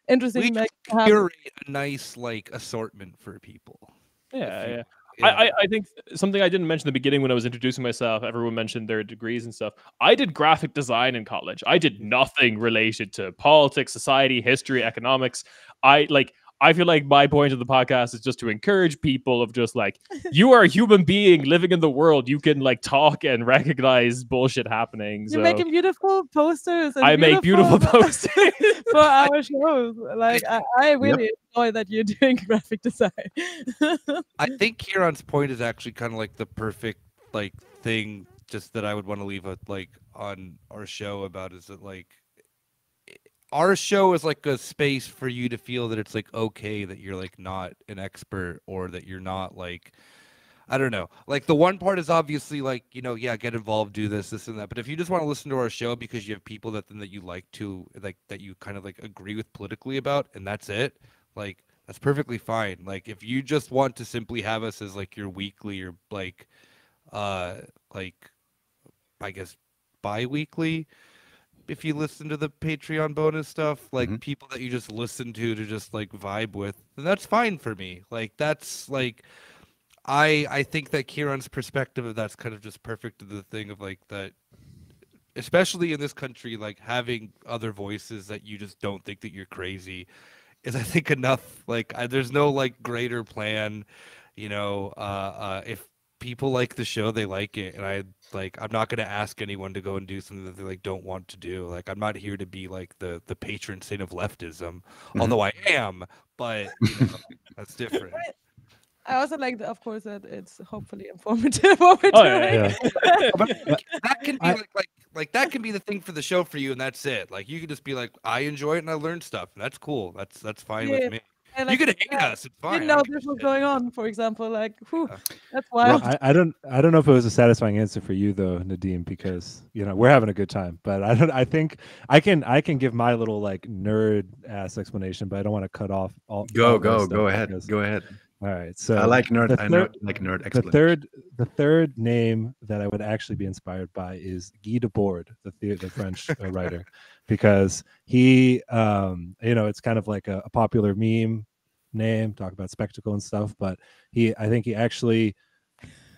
interesting. We like curate a nice like assortment for people. Yeah. I think something I didn't mention in the beginning when I was introducing myself, everyone mentioned their degrees and stuff. I did graphic design in college. I did nothing related to politics, society, history, economics. I feel like my point of the podcast is just to encourage people of just like, you are a human being living in the world. You can like talk and recognize bullshit happening. You're making beautiful posters. And I make beautiful posters for our shows. Like I really enjoy that you're doing graphic design. I think Ciarán's point is actually kind of like the perfect like thing just that I would want to leave like on our show about, is that like, our show is like a space for you to feel that it's like okay that you're like not an expert, or that you're not like, I don't know. Like the one part is obviously like, you know, yeah, get involved, do this and that. But if you just want to listen to our show because you have people that you like to like, that you kind of like agree with politically about, and that's it, like that's perfectly fine. Like if you just want to simply have us as like your weekly or like I guess bi-weekly, if you listen to the Patreon bonus stuff, like people that you just listen to just like vibe with, then that's fine for me. Like that's like, I think that Ciarán's perspective of that's kind of just perfect to the thing of like that, especially in this country, like having other voices that you just don't think that you're crazy is, I think, enough. Like there's no like greater plan, you know, if people like the show, they like it, and I'm not gonna ask anyone to go and do something that they like don't want to do. Like I'm not here to be like the patron saint of leftism, although I am, but you know, that's different. I also like, of course, that it's hopefully informative what we're doing. That can be like that can be the thing for the show for you, and that's it. Like you can just be like, I enjoy it and I learned stuff, and that's cool. That's fine with me. And, You could hate us. It's fine. Didn't know this was going on. For example, like, whew, that's Well, wild. I don't know if it was a satisfying answer for you though, Nadim, because we're having a good time. But I think I can give my little like nerd ass explanation, but I don't want to cut off all. Go ahead. Because, Go ahead. all right. So I like nerd. The explanation. the third name that I would actually be inspired by is Guy Debord, the French writer, because he it's kind of like a popular meme name, talk about spectacle and stuff, but I think he actually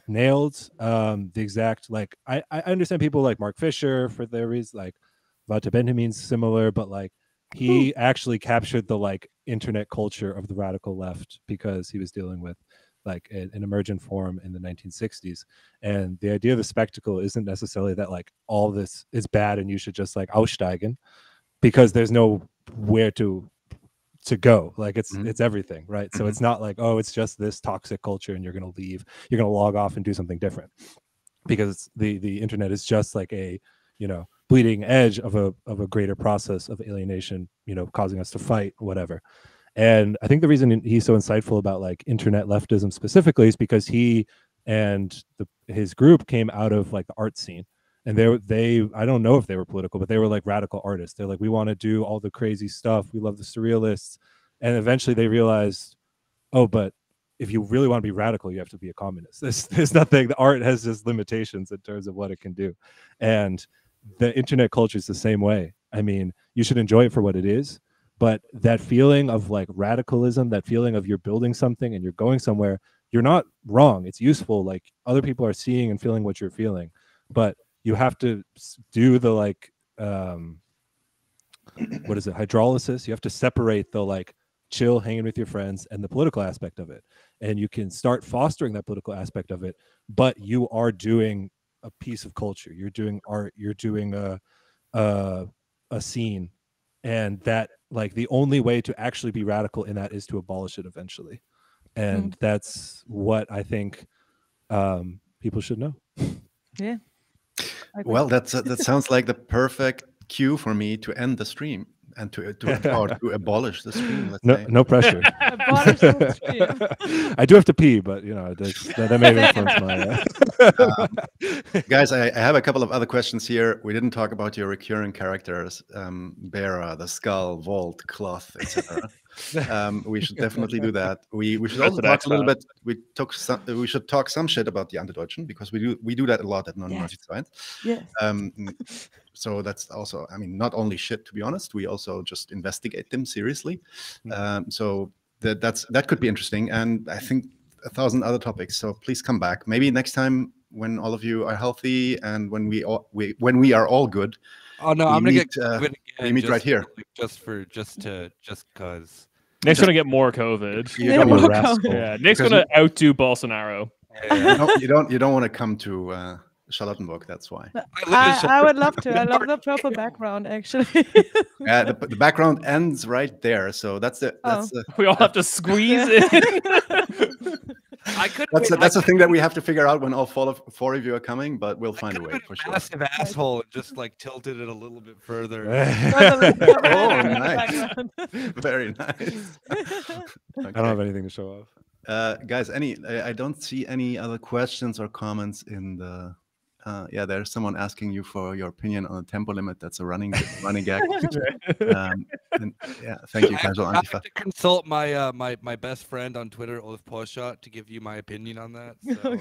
nailed the exact, like I understand people like Mark Fisher for their reasons, like Walter Benjamin's similar, but like he actually captured the like internet culture of the radical left because he was dealing with like an emergent form in the 1960s. And the idea of the spectacle isn't necessarily that like all this is bad and you should just like aussteigen, because there's no where to go. Like it's everything, right? So it's not like, oh, it's just this toxic culture and you're going to leave, you're going to log off and do something different, because the internet is just like a bleeding edge of a greater process of alienation, causing us to fight, whatever. And I think the reason he's so insightful about like internet leftism specifically is because he and his group came out of like the art scene. And they I don't know if they were political, but they were like radical artists. They're like, we want to do all the crazy stuff. We love the surrealists. And eventually they realized, oh, but if you really want to be radical, you have to be a communist. There's nothing. The art has just limitations in terms of what it can do. And the internet culture is the same way. I mean, you should enjoy it for what it is. But that feeling of like radicalism, that feeling of you're building something and you're going somewhere, you're not wrong. It's useful. Like other people are seeing and feeling what you're feeling. But you have to do the like, what is it? Hydrolysis. You have to separate the like chill, hanging with your friends and the political aspect of it. And you can start fostering that political aspect of it, but you are doing a piece of culture. You're doing art. You're doing a scene. And that like the only way to actually be radical in that is to abolish it eventually. And that's what I think people should know. Yeah. Well, that sounds like the perfect cue for me to end the stream and to abolish the stream. Let's say. No pressure. Abolish the stream. I do have to pee, but that may influence my. Guys, I have a couple of other questions here. We didn't talk about your recurring characters, Bearer, the Skull, Vault, Cloth, etc. We should definitely do that. We should also talk a little bit. We should talk some shit about the Undeutschen, because we do that a lot at non-deutsch Zeit. Yes. So that's also, I mean, not only shit, to be honest. We also just investigate them seriously. So that could be interesting, and I think 1,000 other topics. So please come back. Maybe next time when all of you are healthy and when we are all good. Oh no, I'm gonna get COVID again. We meet right here. Just cause. Nick's gonna get more COVID. Yeah, Nick's gonna outdo Bolsonaro. You don't want to come to Charlottenburg. That's why. I would love to. I love the purple background, actually. Yeah, the background ends right there. So that's the. We all have to squeeze in. That's the thing that we have to figure out when all four of you are coming, but we'll find a way for sure. Massive asshole, and just like tilted it a little bit further. Oh, nice. Very nice. Okay. I don't have anything to show off. Guys, I don't see any other questions or comments in the. There's someone asking you for your opinion on the tempo limit. That's a running gag. Thank you, Casual I have Antifa. to consult my my best friend on Twitter, Ulf Poschardt, to give you my opinion on that. So.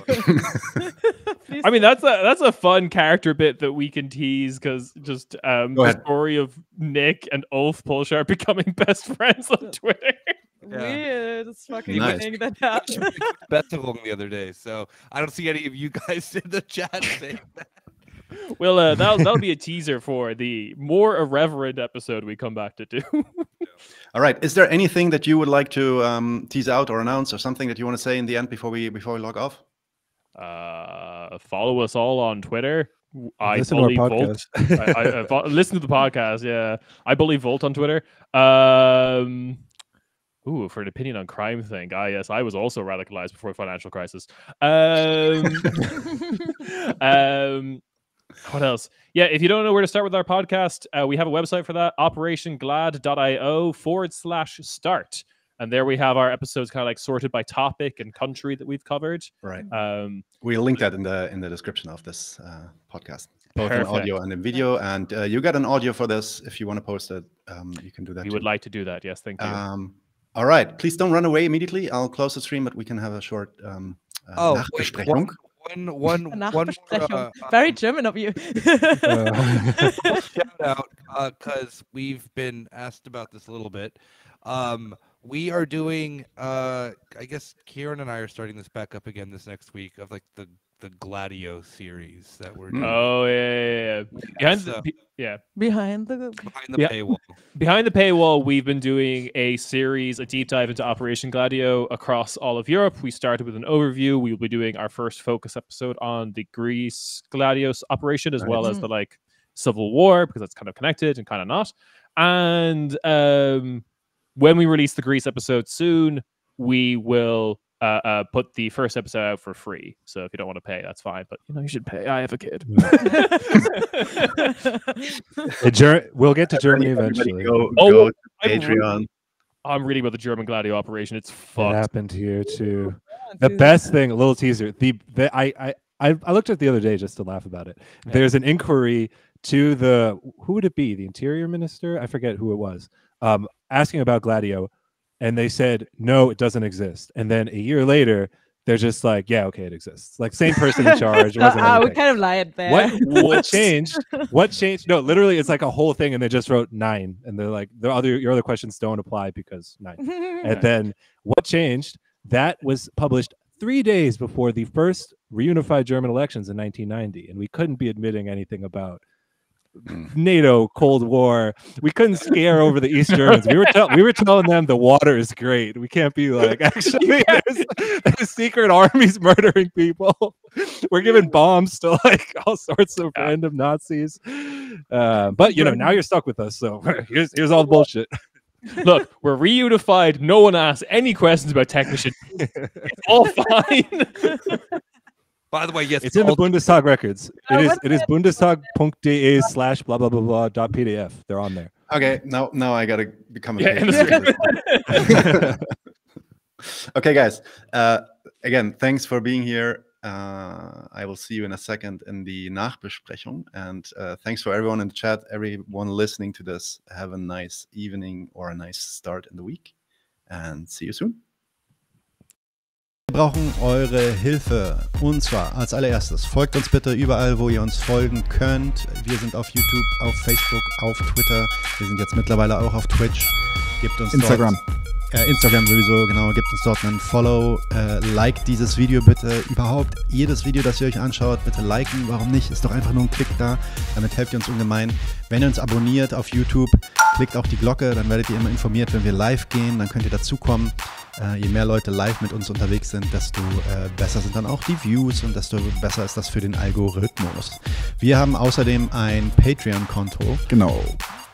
I mean, that's a fun character bit that we can tease, because just the story of Nick and Ulf Poschardt becoming best friends on Twitter. Weird. It's fucking nice. that down. Bettelung the other day, so I don't see any of you guys in the chat saying that. Well, that'll be a teaser for the more irreverent episode we come back to do. All right. Is there anything that you would like to tease out or announce, or something that you want to say in the end before we log off? Follow us all on Twitter. Listen to our podcast. I listen to the podcast. Yeah, I believe Volt on Twitter. Ooh, for an opinion on crime thing. Yes, I was also radicalized before financial crisis. What else? Yeah, if you don't know where to start with our podcast, we have a website for that, operationglad.io/start. And there we have our episodes kind of like sorted by topic and country that we've covered. Right. We'll link that in the description of this podcast, both in audio and in video. And you get an audio for this. If you want to post it, you can do that. We would like to do that. Yes, thank you. All right. Please don't run away immediately. I'll close the stream, but we can have a short Nachbesprechung. One Very German of you. Shout out, because we've been asked about this a little bit. We are doing, I guess Ciarán and I are starting this back up again this next week of like the Gladio series that we're doing. Oh yeah. Behind the paywall. Behind the paywall, we've been doing a deep dive into Operation Gladio across all of Europe. We started with an overview. We'll be doing our first focus episode on the Greece Gladio operation, as well as the like Civil War, because that's kind of connected and kind of not. And when we release the Greece episode soon, we will put the first episode out for free. So if you don't want to pay, that's fine. But you should pay. I have a kid. We'll get to Germany eventually. Go to Patreon. I'm reading about the German Gladio operation. It's fucked. It happened here too. The best thing, a little teaser. I looked at it the other day just to laugh about it. Yeah. There's an inquiry to who would it be? The Interior Minister? I forget who it was. Asking about Gladio, and they said no, it doesn't exist. And then a year later, they're just like, yeah, okay, it exists. Like same person in charge. We kind of lied there. What changed? What changed? No, literally, it's like a whole thing, and they just wrote 9, and they're like, your other questions don't apply because 9. And then what changed? That was published 3 days before the first reunified German elections in 1990, and we couldn't be admitting anything about NATO, Cold War. We couldn't scare over the East Germans. We were telling them the water is great. We can't be like, actually, there's secret armies murdering people. We're giving bombs to like all sorts of random Nazis. But now you're stuck with us. So here's all the bullshit. Look, we're reunified. No one asks any questions about technician. It's all fine. By the way, yes, it's in the Bundestag records. It is bundestag.de/blah blah blah blah .pdf. They're on there. Okay, now I gotta become a Okay, guys. Again, thanks for being here. I will see you in a second in the Nachbesprechung, and thanks for everyone in the chat, everyone listening to this. Have a nice evening or a nice start in the week, and see you soon. Wir brauchen eure Hilfe. Und zwar als allererstes, folgt uns bitte überall, wo ihr uns folgen könnt. Wir sind auf YouTube, auf Facebook, auf Twitter. Wir sind jetzt mittlerweile auch auf Twitch. Gebt uns Instagram. Instagram sowieso, genau. Gebt uns dort einen Follow. Liked dieses Video bitte. Überhaupt jedes Video, das ihr euch anschaut, bitte liken. Warum nicht? Ist doch einfach nur ein Klick da. Damit helft ihr uns ungemein. Wenn ihr uns abonniert auf YouTube, klickt auch die Glocke. Dann werdet ihr immer informiert, wenn wir live gehen. Dann könnt ihr dazukommen. Je mehr Leute live mit uns unterwegs sind, desto besser sind dann auch die Views und desto besser ist das für den Algorithmus. Wir haben außerdem ein Patreon-Konto. Genau.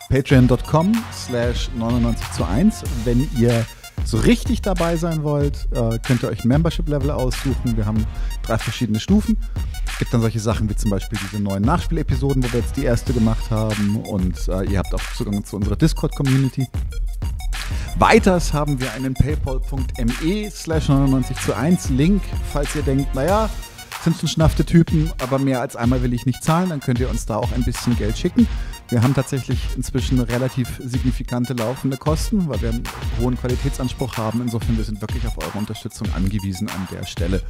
Patreon.com/99:1. Wenn ihr so richtig dabei sein wollt, könnt ihr euch ein Membership-Level aussuchen. Wir haben 3 verschiedene Stufen. Es gibt dann solche Sachen wie zum Beispiel diese neuen Nachspielepisoden, wo wir jetzt die erste gemacht haben. Und ihr habt auch Zugang zu unserer Discord-Community. Weiters haben wir einen paypal.me/99:1 Link. Falls ihr denkt, naja, sind schon schnaffte Typen, aber mehr als einmal will ich nicht zahlen, dann könnt ihr uns da auch ein bisschen Geld schicken. Wir haben tatsächlich inzwischen relativ signifikante laufende Kosten, weil wir einen hohen Qualitätsanspruch haben. Insofern, wir sind wirklich auf eure Unterstützung angewiesen an der Stelle.